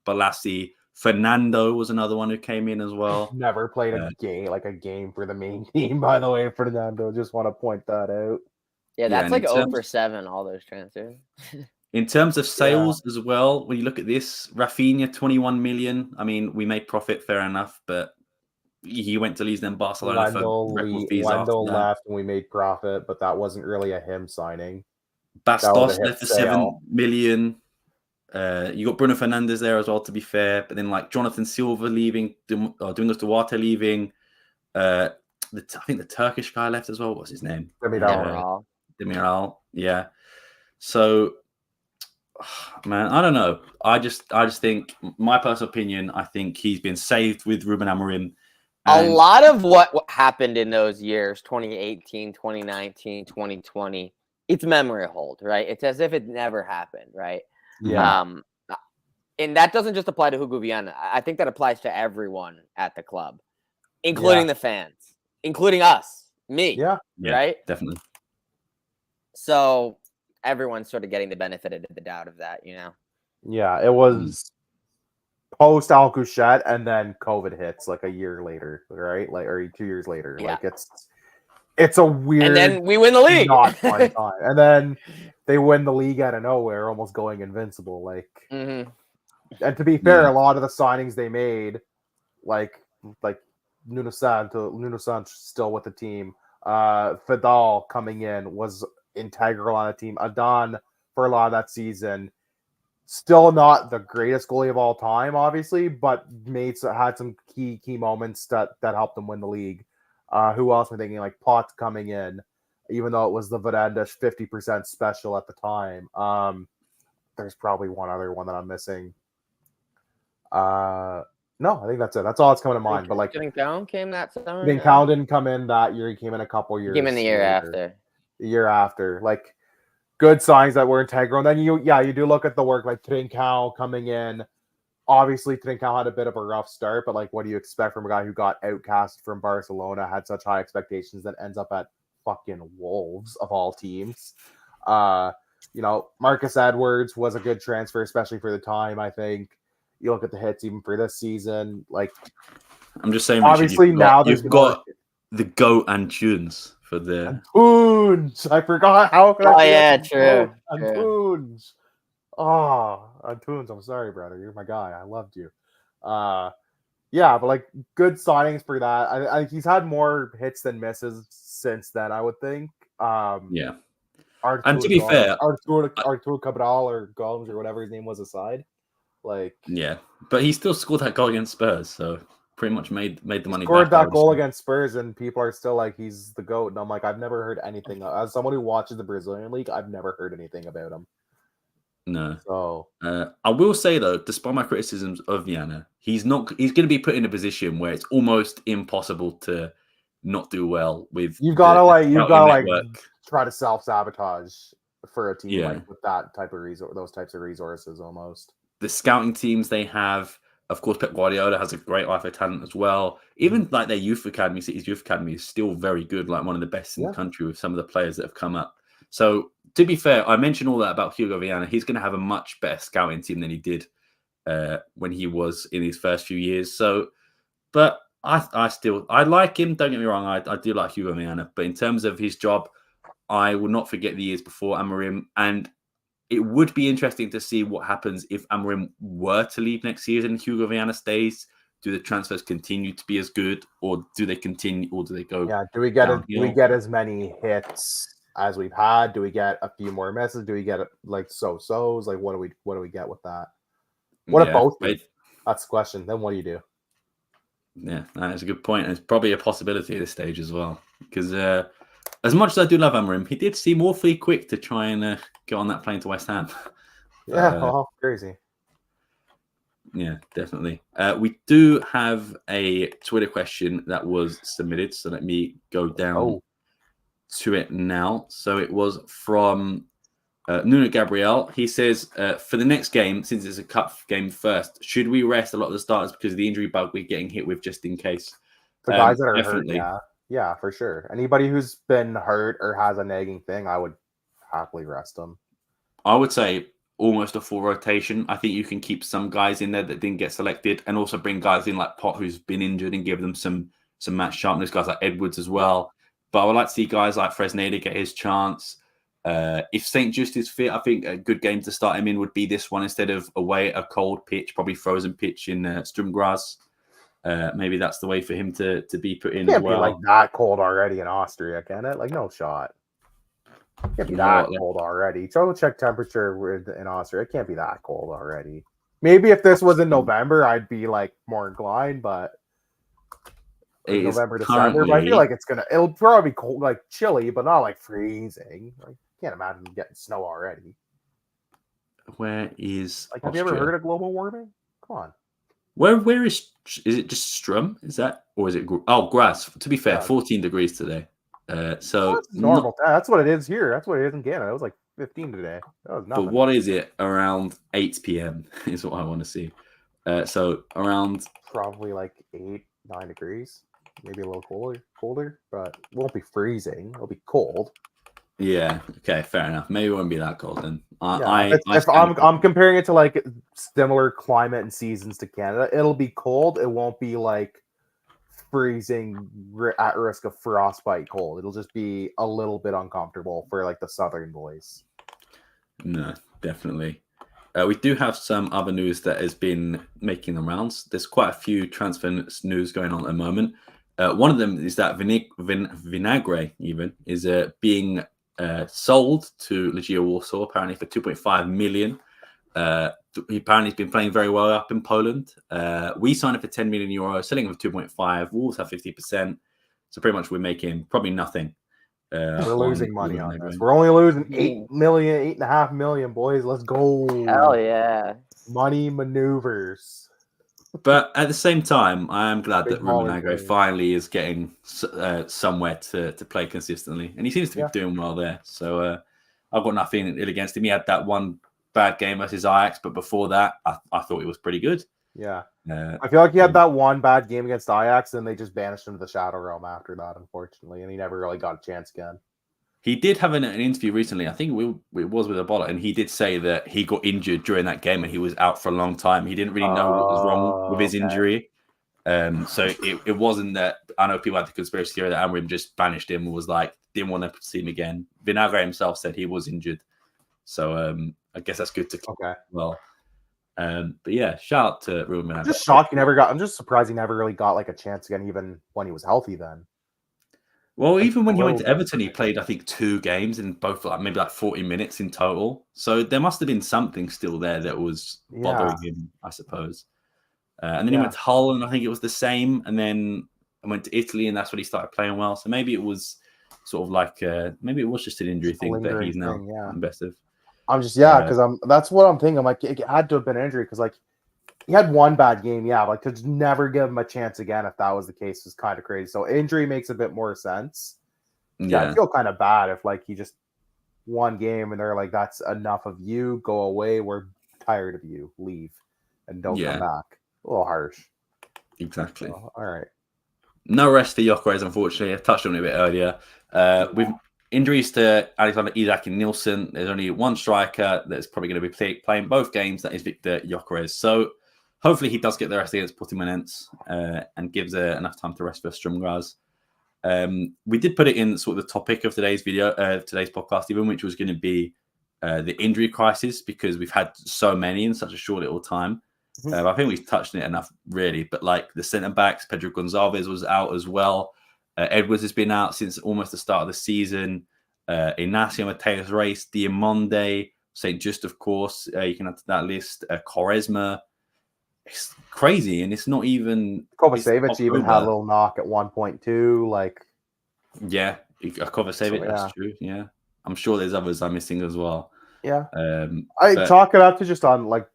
Bolasie. Fernando was another one who came in as well. Never played a game for the main team, by the way, Fernando. Just want to point that out. Yeah, that's 0 for 7, all those transfers. In terms of sales as well, when you look at this, Rafinha, 21 million. I mean, we made profit, fair enough, but he went to Leeds and Barcelona for record fees after that. Left and we made profit, but that wasn't really a him signing. Bastos hit left for sale. 7 million. You got Bruno Fernandes there as well, to be fair. But then like Jonathan Silva leaving, Domingos Duarte leaving. I think the Turkish guy left as well. What's his name? Demiral. Yeah. So, man, I don't know. I just think, my personal opinion, I think he's been saved with Ruben Amorim. A lot of what happened in those years, 2018, 2019, 2020, it's memory hold, right? It's as if it never happened, right? Yeah. And that doesn't just apply to Hugo Viana. I think that applies to everyone at the club, including the fans, including us, me. Yeah. Right? Definitely. So everyone's sort of getting the benefit of the doubt of that, you know? Yeah, it was post Alcochete, and then COVID hits like a year later, right? Like, or 2 years later. Yeah. Like it's a weird, and then we win the league. not fun time. And then they win the league out of nowhere, almost going invincible. Like, Mhm. and to be fair, a lot of the signings they made, like Nuno Santos still with the team. Fidal coming in was integral on the team. Adan for a lot of that season. Still not the greatest goalie of all time, obviously, but had some key moments that helped them win the league. Who else am I thinking? Like Potts coming in, even though it was the Varandas 50% special at the time. There's probably one other one that I'm missing. No, I think that's it. That's all that's coming to mind. But like, Trincão came that summer. Trincão didn't come in that year. He came in a couple years. He came in the year after. The year after, like. Good signs that were integral. And then you do look at the work like Trincão coming in. Obviously, Trincão had a bit of a rough start, but like, what do you expect from a guy who got outcast from Barcelona, had such high expectations, that ends up at fucking Wolves of all teams? Marcus Edwards was a good transfer, especially for the time. I think you look at the hits even for this season. Like, I'm just saying, obviously you've got the GOAT and Tunes. For the Antunes. I forgot how could I true. Antunes. Oh, Antunes, I'm sorry, brother. You're my guy. I loved you. But like good signings for that. I he's had more hits than misses since then, I would think. And to be fair, Arturo Cabral or Gomes or whatever his name was aside. Like, yeah, but he still scored that goal against Spurs, so pretty much made the money scored back. That goal against Spurs, and people are still like, he's the GOAT. And I'm like, I've never heard anything. As someone who watches the Brazilian league, I've never heard anything about him. No. So I will say though, despite my criticisms of Viana, he's going to be put in a position where it's almost impossible to not do well with. You've got to try to self-sabotage for a team like with that type of those types of resources almost. The scouting teams they have. Of course, Pep Guardiola has a great life of talent as well. Even like their youth academy, City's youth academy is still very good, like one of the best in the country with some of the players that have come up. So, to be fair, I mentioned all that about Hugo Viana. He's going to have a much better scouting team than he did when he was in his first few years. So, but I like him. Don't get me wrong. I do like Hugo Viana. But in terms of his job, I will not forget the years before Amorim. And it would be interesting to see what happens if Amorim were to leave next season and Hugo Viana stays. Do the transfers continue to be as good, or do they continue, or do they go? Yeah, do we get as many hits as we've had? Do we get a few more misses? Do we get like so-sos? Like, what do we get with that? What if both? That's the question. Then what do you do? Yeah, that is a good point. It's probably a possibility at this stage as well, because as much as I do love Amorim, he did seem awfully quick to try and get on that plane to West Ham. Yeah, crazy. Yeah, definitely. We do have a Twitter question that was submitted, so let me go down to it now. So it was from Nuno Gabriel. He says, for the next game, since it's a cup game first, should we rest a lot of the starters because of the injury bug we're getting hit with just in case? The guys that are hurt, yeah, for sure. Anybody who's been hurt or has a nagging thing, I would happily rest them. I would say almost a full rotation. I think you can keep some guys in there that didn't get selected, and also bring guys in like Pot who's been injured and give them some match sharpness. Guys like Edwards as well. But I would like to see guys like Fresneda get his chance. If St. Just is fit, I think a good game to start him in would be this one instead of away at a cold pitch, probably frozen pitch in Strompcast. Maybe that's the way for him to be put in as well. Be like that cold already in Austria, can it? Like, no shot. It can't be You know that what, cold already. Go check temperature in Austria. It can't be that cold already. Maybe if this was in November, I'd be like more inclined, but it is November, December. But I feel currently like it'll probably be cold, like chilly, but not like freezing. Like, can't imagine getting snow already. where is Like, have Austria? you ever heard of global warming? Come on. Where is it just Strum? Is that or is it Graz? To be fair, Yeah. 14 degrees today. So That's normal. That's what it is here. That's what it is in Canada. It was like 15 today. That was but nothing. what is it around 8 p.m. is what I want to see. So around Probably like 8-9 degrees, maybe a little colder, but it won't be freezing. It'll be cold. yeah, okay, fair enough. Maybe it won't be that cold then. If I'm comparing it to like similar climate and seasons to Canada, it'll be cold. It won't be like freezing at risk of frostbite cold. It'll just be a little bit uncomfortable for like the southern boys. No, definitely. We do have some other news that has been making the rounds. There's quite a few transfer news going on at the moment. One of them is that Vinagre even is being sold to Legia Warsaw apparently for 2.5 million. He apparently has been playing very well up in Poland. We signed him for 10 million euros, selling him for 2.5. Wolves have 50%. So pretty much we're making probably nothing. We're losing money on this. We're only losing 8.5 million, boys. Let's go. Hell yeah. Money maneuvers. But at the same time, I am glad Big that Ruben baller Agro player. finally is getting somewhere to play consistently. And he seems to be doing well there. So I've got nothing ill against him. He had that one bad game versus Ajax, but before that, I thought he was pretty good. Yeah. I feel like he had that one bad game against Ajax, and they just banished him to the Shadow Realm after that, unfortunately, and he never really got a chance again. He did have an interview recently. I think it was with Ebola, and he did say that he got injured during that game and he was out for a long time. He didn't really know what was wrong with his injury. So it wasn't that. I know people had the conspiracy theory that Amorim just banished him and was like, didn't want to see him again. Vinagre himself said he was injured. So I guess that's good to well. But yeah, shout out to Ruben Vinagre. I'm just shocked I'm just surprised he never really got like a chance again, even when he was healthy then. Well, even when he went to Everton, he played, I think, 2 games in both, maybe 40 minutes in total. So there must have been something still there that was bothering him, I suppose. And then he went to Hull, and I think it was the same. And then I went to Italy, and that's when he started playing well. So maybe it was sort of like, maybe it was just an injury thing that he's now best of. I'm just, because that's what I'm thinking. I'm like, it had to have been an injury because, like, he had one bad game, but to never give him a chance again if that was the case was kind of crazy. So injury makes a bit more sense. I feel kind of bad if like he just one game and they're like, that's enough of you, go away, we're tired of you, leave, and don't come back. A little harsh. Exactly. So, all right. No rest for Gyökeres, unfortunately. I touched on it a bit earlier. With injuries to Alexander Isak and Nielsen, there's only one striker that's probably going to be playing both games. That is Victor Gyökeres. So hopefully he does get the rest against Portimonense and gives enough time to rest for Stromgras. We did put it in sort of the topic of today's video, today's podcast, even, which was going to be the injury crisis because we've had so many in such a short little time. I think we've touched on it enough, really. But like the centre backs, Pedro Gonçalves was out as well. Edwards has been out since almost the start of the season. Ignacio Mateus Reis, Diamonde, St. Just, of course, you can add to that list. Quaresma. It's crazy, and it's not even. Kovacevic even had a little knock at 1.2. Like, Kovacevic, that's true. Yeah, I'm sure there's others I'm missing as well. Yeah, I chalk it up to just on like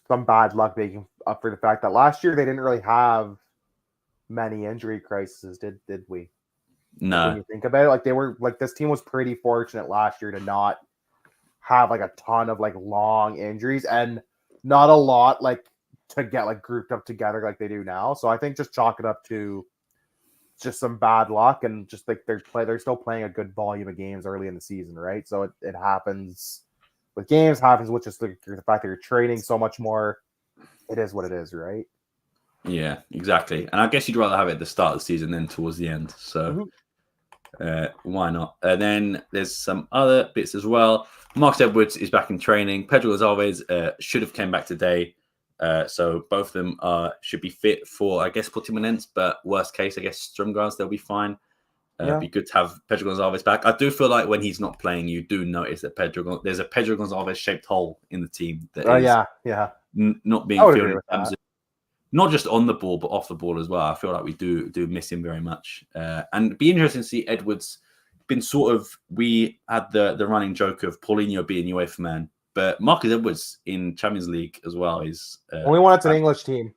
some bad luck making up for the fact that last year they didn't really have many injury crises, did we? No. When you think about it, like they were like this team was pretty fortunate last year to not have like a ton of like long injuries and not a lot like to get like grouped up together like they do now. So I think just chalk it up to just some bad luck and just like they're still playing a good volume of games early in the season, right? So it happens with games, happens with just the fact that you're training so much more. It is what it is, right? Yeah, exactly. And I guess you'd rather have it at the start of the season than towards the end. So why not? And then there's some other bits as well. Marcus Edwards is back in training. Pedro Gonçalves should have came back today. So both of them should be fit for, I guess, Portimonense, but worst case, I guess, Stromgras, they'll be fine. Be good to have Pedro Gonzalez back. I do feel like when he's not playing, you do notice that there's a Pedro Gonzalez shaped hole in the team that is not being filled in terms of not just on the ball but off the ball as well. I feel like we do miss him very much, and it'd be interesting to see Edwards. Been sort of, we had the running joke of Paulinho being UEFA man, but Marcus Edwards in Champions League as well is only when it's an English team.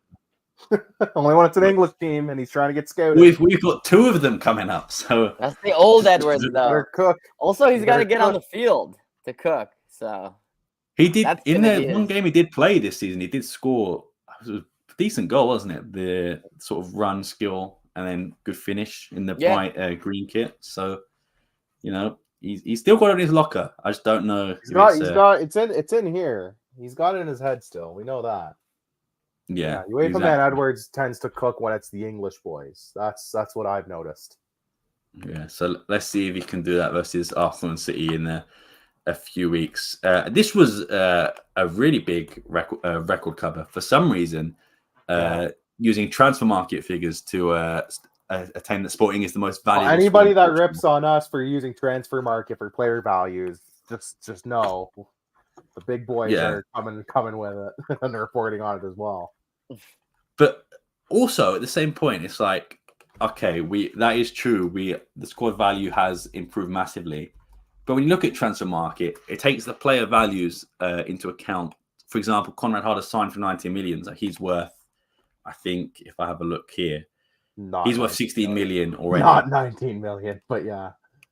Only when it's an English team, and he's trying to get scouted. We've got 2 of them coming up, so that's the old Edwards though. Cook. Also, he's got to get on the field to cook. So he did in the one game he did play this season. He did score. It was a decent goal, wasn't it? The sort of run skill and then good finish in the bright green kit. So he's still got it in his locker. I just don't know. It's in here. He's got it in his head still. We know that. Yeah, UEFA man Edwards tends to cook when it's the English boys. That's what I've noticed. Yeah, so let's see if he can do that versus Arsenal and City in a few weeks. This was a really big record cover for some reason, using transfer market figures to attain that Sporting is the most valuable. Anybody that rips on us for using transfer market for player values, just know. The big boys are coming with it and reporting on it as well. But also at the same point, it's like, okay, that is true. The squad value has improved massively. But when you look at transfer market, it takes the player values into account. For example, Conrad Harder signed for 90 million. So he's worth, I think, if I have a look here, he's worth 16 million already. Not 19 million, but yeah.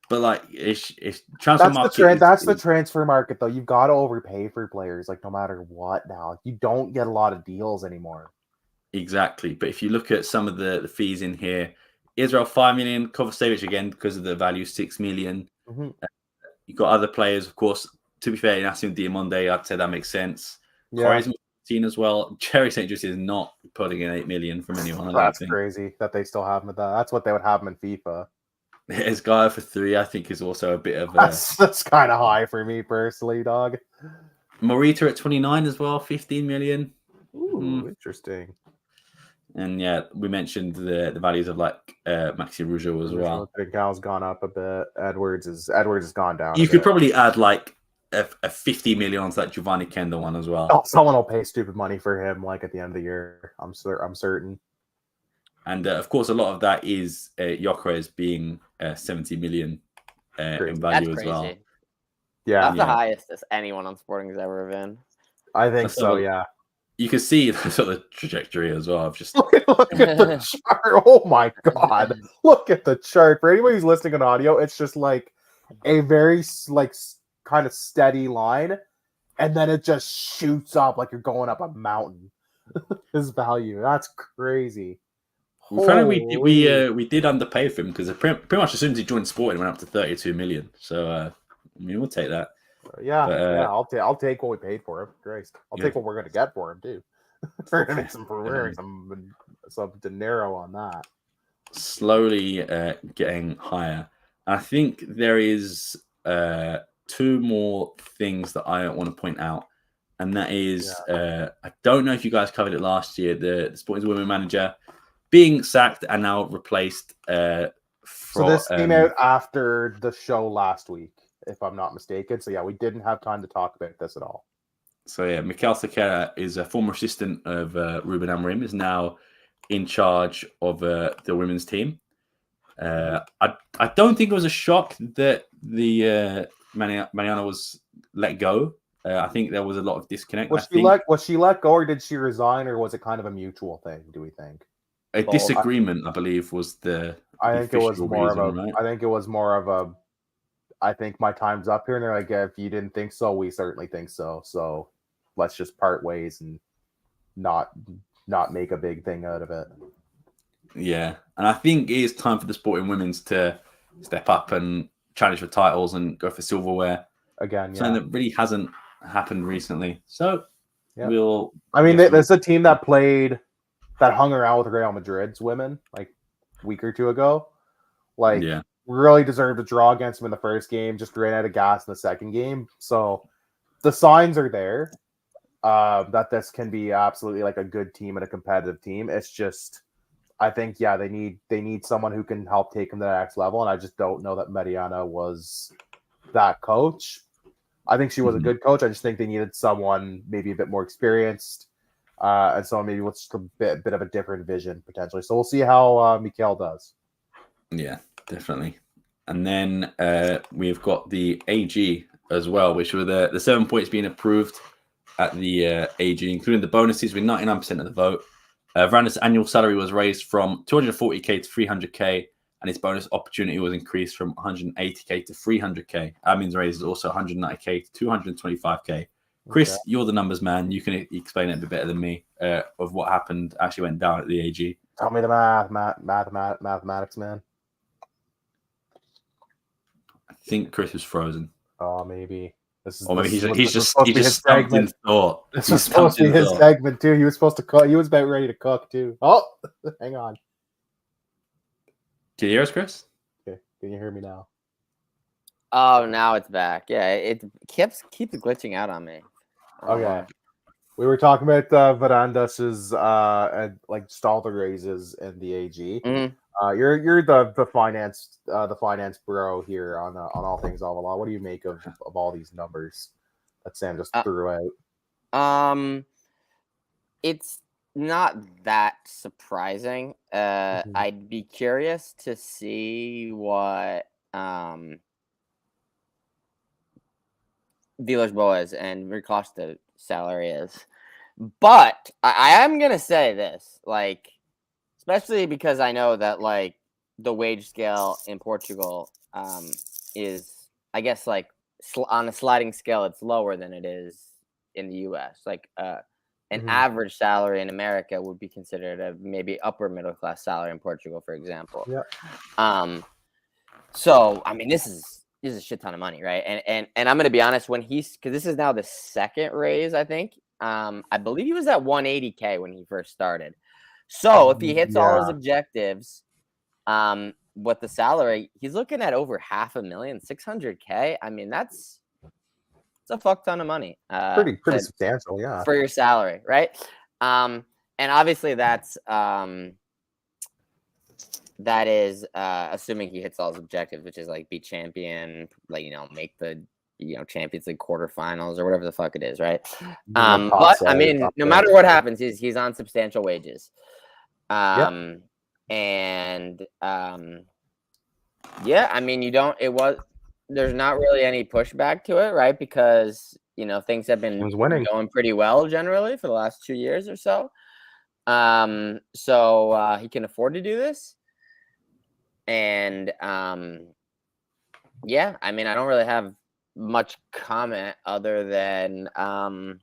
But like, it's transfer market. That's the transfer market, though. You've got to overpay for players, like no matter what. Now you don't get a lot of deals anymore. Exactly, but if you look at some of the fees in here, Israel 5 million, Kovacevic again because of the value 6 million. Mm-hmm. You've got other players, of course. To be fair, Inacio Diamonde, I'd say that makes sense. Yeah, seen as well. Jerry St. Just is not putting in 8 million from anyone. That's crazy that they still have him at that. That's what they would have him in FIFA. His guy for 3, I think, is also a bit of that's kind of high for me personally, dog. Morita at 29 as well, 15 million. Ooh, interesting. And yeah, we mentioned the values of like Maxi Rougeau as well. Gal's gone up a bit. Edwards has gone down. You could probably add like a 50 million to that Giovanni Kenda one as well. Oh, someone will pay stupid money for him, like at the end of the year. I'm certain. And of course, a lot of that is Gyökeres being 70 million in value as well. Yeah, that's the highest anyone on Sporting has ever been. I think so. Yeah, you can see the sort of trajectory as well. Of just look at the chart. Oh my god, look at the chart. For anybody who's listening on audio, it's just like a very kind of steady line, and then it just shoots up like you're going up a mountain. His value, that's crazy. We did underpay for him because pretty much as soon as he joined Sporting, it went up to 32 million. So I mean, we'll take that. I'll take what we paid for him. Christ, I'll take what we're going to get for him too. We're going to make some dinero on that. Slowly getting higher. I think there is 2 more things that I want to point out, and that is I don't know if you guys covered it last year. The Sporting's women manager being sacked and now replaced. So this came out after the show last week, if I'm not mistaken. So yeah, we didn't have time to talk about this at all. So yeah, Mikel Sequeira is a former assistant of Ruben Amorim, is now in charge of the women's team. I don't think it was a shock that the Mariana was let go. I think there was a lot of disconnect. Was she let go, or did she resign, or was it kind of a mutual thing? Do we think? A disagreement, I believe, was the. I think it was more of a. I think my time's up here, and they're like, yeah, if you didn't think so, we certainly think so. So let's just part ways and not make a big thing out of it. Yeah, and I think it is time for the Sporting women's to step up and challenge for titles and go for silverware again. Something that really hasn't happened recently. So there's a team that hung around with Real Madrid's women like a week or 2 ago. Really deserved a draw against them in the first game. Just ran out of gas in the second game. So the signs are there that this can be absolutely like a good team and a competitive team. It's just I think they need someone who can help take him to the next level, and I just don't know that Mariana was that coach. I think she was a good coach. I just think they needed someone maybe a bit more experienced, and so maybe with just a bit of a different vision potentially. So we'll see how Mikel does. Yeah, definitely. And then we've got the AG as well, which were the 7 points being approved at the AG, including the bonuses with 99% of the vote. Viana's annual salary was raised from 240k to 300k, and his bonus opportunity was increased from 180k to 300k. Admin's raise is also 190k to 225k. Chris, Okay. you're the numbers man. You can explain it a bit better than me of what happened, actually went down at the AG. Tell me the mathematics, man. I think Chris was frozen. Oh, maybe. Or maybe he's just stumped in thought. This was supposed to be his segment too. He was supposed to cook. He was about ready to cook too. Oh, hang on. Can you hear us, Chris? Okay, can you hear me now? Oh, now it's back. Yeah, it keeps glitching out on me. Okay. We were talking about Varandas's like Stalder raises in the AG. Mhm. You're the finance bro here on all things Alvalade. What do you make of all these numbers that Sam just threw out? It's not that surprising. I'd be curious to see what Villas-Boas and Ricosta salary is. But I am gonna say this, like, especially because I know that like the wage scale in Portugal is, I guess, like on a sliding scale, it's lower than it is in the U.S. Like an average salary in America would be considered a maybe upper middle class salary in Portugal, for example. Yeah. So I mean, this is a shit ton of money, right? And I'm gonna be honest, because this is now the second raise, I think. I believe he was at 180k when he first started. So if he hits all his objectives, with the salary, he's looking at over $500,000, 600k. I mean, it's a fuck ton of money. Pretty substantial, yeah. For your salary, right? And obviously that is assuming he hits all his objectives, which is like be champion, like, make the Champions League quarterfinals or whatever the fuck it is, right? But I mean, no matter what happens, he's on substantial wages. And yeah, I mean, there's not really any pushback to it, right? Because things have been going pretty well generally for the last 2 years or so. So he can afford to do this. And yeah, I mean, I don't really have much comment other than I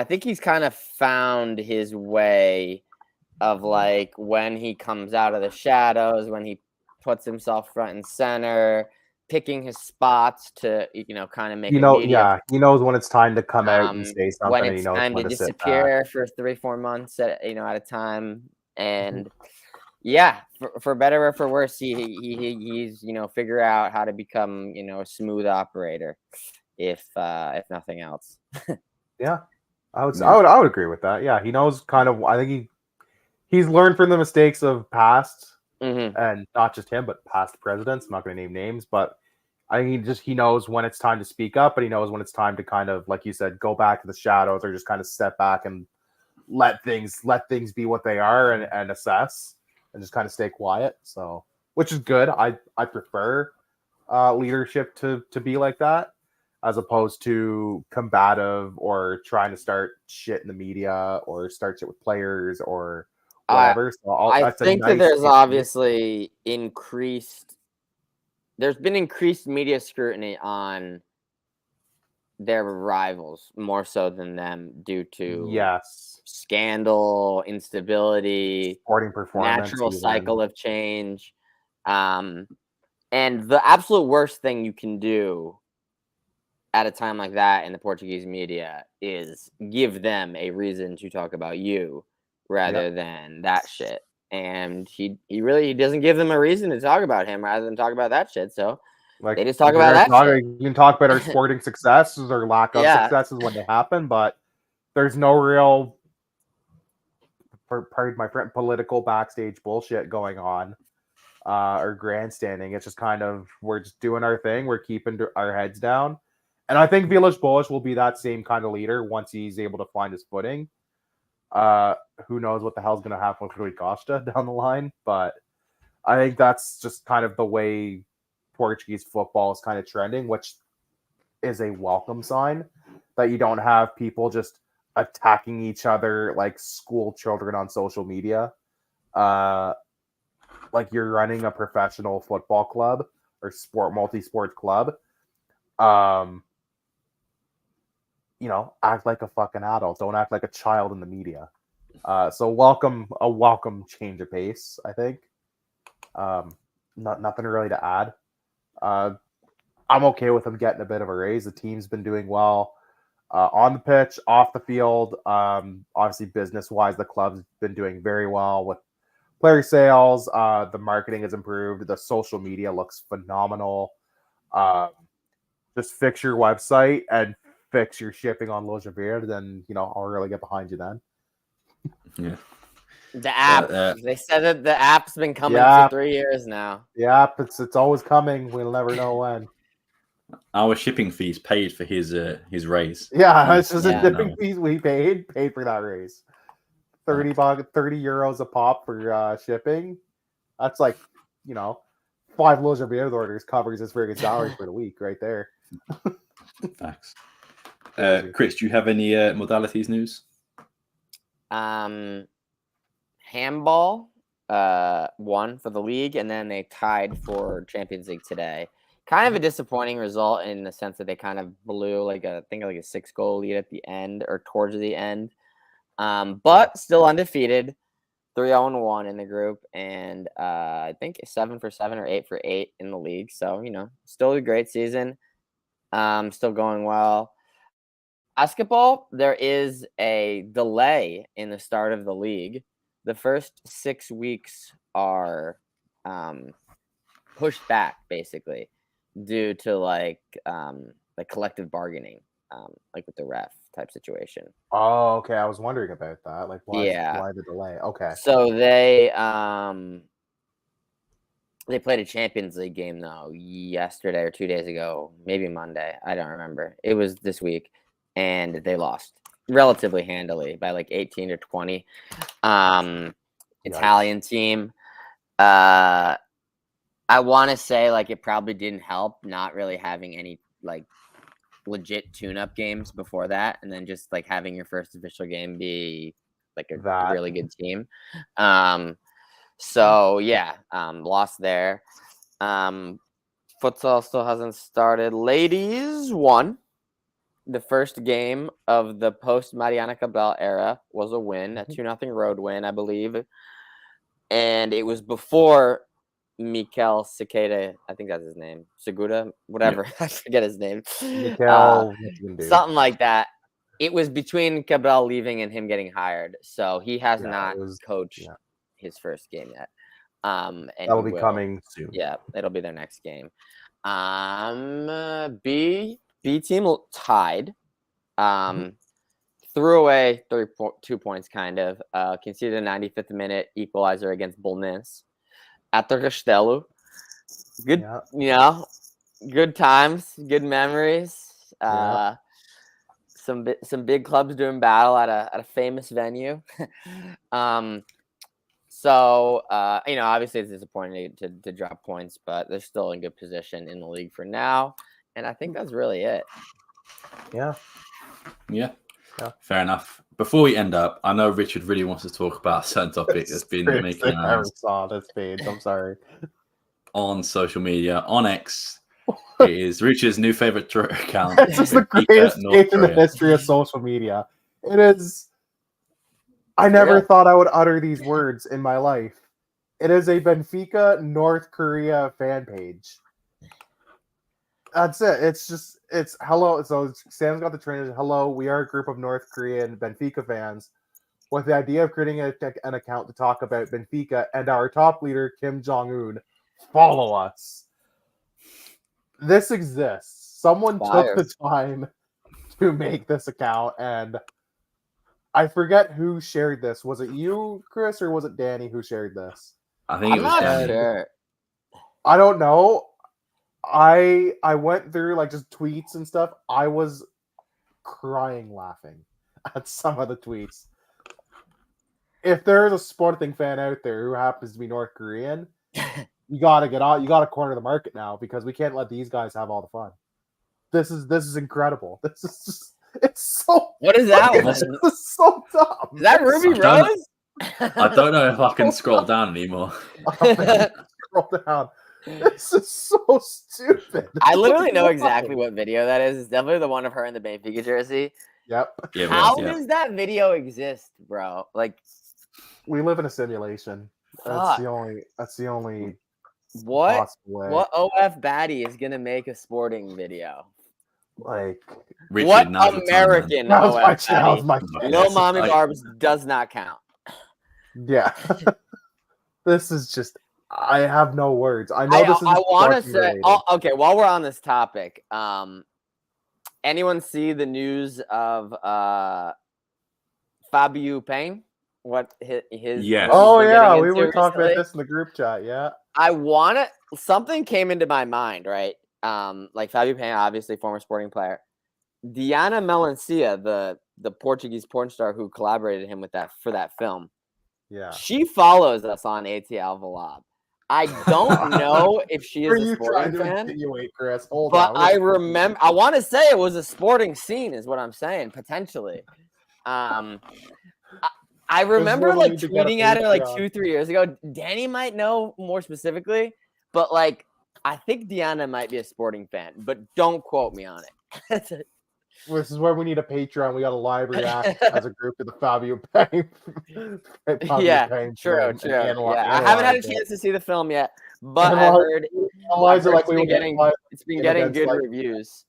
think he's kind of found his way of like when he comes out of the shadows, when he puts himself front and center, picking his spots to kind of make he knows when it's time to come out and say something, when it's time to disappear for 3-4 months at a time. And yeah, for better or for worse, he's figure out how to become a smooth operator, if nothing else. Yeah, I would agree with that. Yeah, he knows kind of. I think he's learned from the mistakes of past, and not just him, but past presidents. I'm not going to name names, but I think he knows when it's time to speak up, but he knows when it's time to kind of, like you said, go back to the shadows or just kind of step back and let things be what they are and assess. And just kind of stay quiet, so which is good. I prefer leadership to be like that, as opposed to combative or trying to start shit in the media or start shit with players or whatever. So I think that there's obviously there's been increased media scrutiny on their rivals more so than them due to scandal, instability, sporting performance, natural cycle of change. And the absolute worst thing you can do at a time like that in the Portuguese media is give them a reason to talk about you rather than that shit. And he doesn't give them a reason to talk about him rather than talk about that shit. So they just talk about that shit. You can talk about our sporting successes or lack of successes when they happen, but there's no real pardon my friend, political backstage bullshit going on, or grandstanding. It's just kind of, we're just doing our thing. We're keeping our heads down. And I think Villas-Boas will be that same kind of leader once he's able to find his footing. Who knows what the hell's going to happen with Rui Costa down the line, but I think that's just kind of the way Portuguese football is kind of trending, which is a welcome sign, that you don't have people just attacking each other like school children on social media. Like you're running a professional football club or multi-sport club. Act like a fucking adult. Don't act like a child in the media. So a welcome change of pace, I think. Nothing really to add. I'm okay with them getting a bit of a raise. The team's been doing well on the pitch, off the field. Obviously, business-wise, the club's been doing very well with player sales. The marketing has improved. The social media looks phenomenal. Just fix your website and fix your shipping on Loja Verde, then I'll really get behind you then. Yeah. The app. They said that the app's been coming for 3 years now. The app, it's always coming. We'll never know when. Our shipping fees paid for his raise. Yeah, it's just a shipping fees we paid for that raise. 30 euros a pop for shipping. That's like, 5 Loja Verde orders covers his freaking salary for the week right there. Thanks. Chris, do you have any modalities news? Handball won for the league, and then they tied for Champions League today. Kind of a disappointing result in the sense that they kind of blew I think a 6-goal lead at the end or towards the end. But still undefeated, 3-0-1 in the group, and I think 7 for 7 or 8 for 8 in the league. So still a great season. Still going well. Basketball, there is a delay in the start of the league. The first 6 weeks are pushed back, basically, due to collective bargaining, with the ref type situation. Oh, okay. I was wondering about that. Why the delay? Okay. So they played a Champions League game though yesterday or 2 days ago, maybe Monday. I don't remember. It was this week. And they lost relatively handily by 18-20. Italian team. I want to say it probably didn't help not really having any legit tune-up games before that, and then just having your first official game be a really good team. Lost there. Futsal still hasn't started. Ladies won. The first game of the post-Mariana Cabral era was a win, a 2-0 road win, I believe. And it was before Mikel Cicada, I think that's his name. Segura, whatever. Yeah. I forget his name. Mikel, something like that. It was between Cabral leaving and him getting hired. So he has not coached his first game yet. And that'll be coming soon. Yeah, it'll be their next game. B team tied. Threw away 2 points, kind of. Conceded a 95th minute equalizer against Bolnes at the Castelo. Good, good times, good memories. Some big clubs doing battle at a famous venue. Obviously it's disappointing to drop points, but they're still in good position in the league for now. And I think that's really it. Yeah. Fair enough. Before we end up, I know Richard really wants to talk about a certain topic that's been making I saw this page. I'm sorry. On social media, on X, it is Richard's new favorite Twitter account. This is the greatest page in the history of social media. It is. I never thought I would utter these words in my life. It is a Benfica North Korea fan page. That's it. It's hello. So Sam's got the trainers. Hello, we are a group of North Korean Benfica fans with the idea of creating an account to talk about Benfica and our top leader, Kim Jong-un. Follow us. This exists. Someone took the time to make this account, and I forget who shared this. Was it you, Chris, or was it Danny who shared this? I think I'm it was not Danny. sure. I don't know. I went through like just tweets and stuff. I was crying laughing at some of the tweets. If there is a Sporting fan out there who happens to be North Korean, you gotta get out. You gotta corner the market now because we can't let these guys have all the fun. This is incredible. This is just it's so. What is that one? This is so dumb. Is that Ruby I don't- Rose? I don't know if I can scroll down anymore. Scroll down. This is so stupid. I literally know exactly what video that is. It's definitely the one of her in the Benfica jersey. Yep. Yeah, it How was, yeah. does that video exist, bro? Like, We live in a simulation. Fuck. That's the only what? possible way. What OF baddie is gonna make a sporting video? Like Richard, What now's the time, man. American that was my OF that was baddie? my Lil Mommy I- Barbs does not count. yeah. This is just I have no words. I know this is I want to sporting say. related. Oh, okay, while we're on this topic, anyone see the news of Fabio Payne? What his Yes. Oh he's been yeah, getting we into were talking recently? about this in the group chat. Yeah. I want to. Something came into my mind, right? Like Fabio Payne, obviously former Sporting player. Diana Melancia, the Portuguese porn star who collaborated him with that for that film. Yeah. She follows us on AT Alvalade. I don't know if she Are is a you trying Sporting to fan, insinuate, Chris? Hold but on. I remember. I want to say it was a sporting scene, is what I'm saying, potentially. I remember where we like need to get a tweeting at her like Patreon. 2-3 years ago. Danny might know more specifically, but like I think Diana might be a Sporting fan, but don't quote me on it. This is where we need a Patreon. We got a live react as a group to the Fabio Payne. Yeah, Payne true. film and Yeah, I haven't had a chance to see the film yet, but I've heard Analyze it like we would it's been getting against, good like- reviews.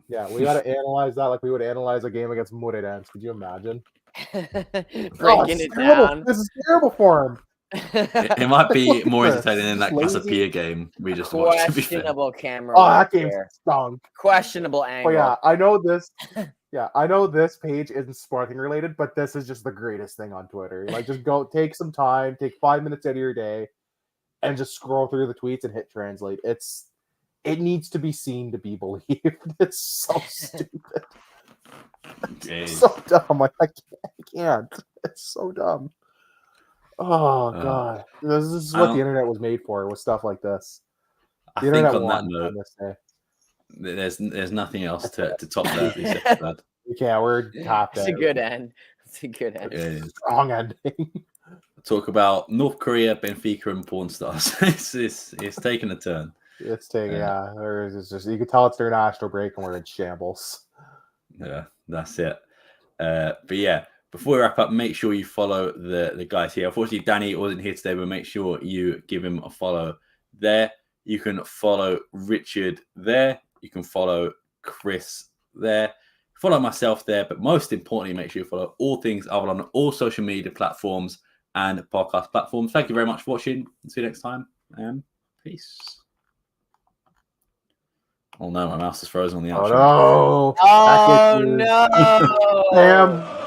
Yeah, we got to analyze that like we would analyze a game against Moreirense. Could you imagine? Breaking it terrible. down. This is terrible for him. It might be more Look at this. entertaining than that Just Casa lazy. Pia game we just watched. To be fair. Questionable camera. Oh, that work game here. stunk. Questionable angle. But yeah, I know this. Yeah, I know this page isn't Sporting related, but this is just the greatest thing on Twitter. Like, just go take some time, take 5 minutes out of your day, and just scroll through the tweets and hit translate. It needs to be seen to be believed. It's so stupid. It's so dumb. I can't. It's so dumb. Oh god, this is what the internet was made for. With stuff like this, I the think internet on that won note, this day. there's nothing else to top that. This episode. We can't. We're tapped It's out. a good end. It's a good end. It is. Strong ending. Talk about North Korea, Benfica, and porn stars. it's taken a turn. It's taking it's just you can tell it's their national break and we're in shambles. Yeah, that's it. But yeah, before we wrap up, make sure you follow the guys here. Unfortunately, Danny wasn't here today, but make sure you give him a follow there. You can follow Richard there. You can follow Chris there. Follow myself there. But most importantly, make sure you follow all things other on all social media platforms and podcast platforms. Thank you very much for watching. See you next time. And peace. Oh no, my mouse is frozen on the outro. Oh no! Oh no! Damn.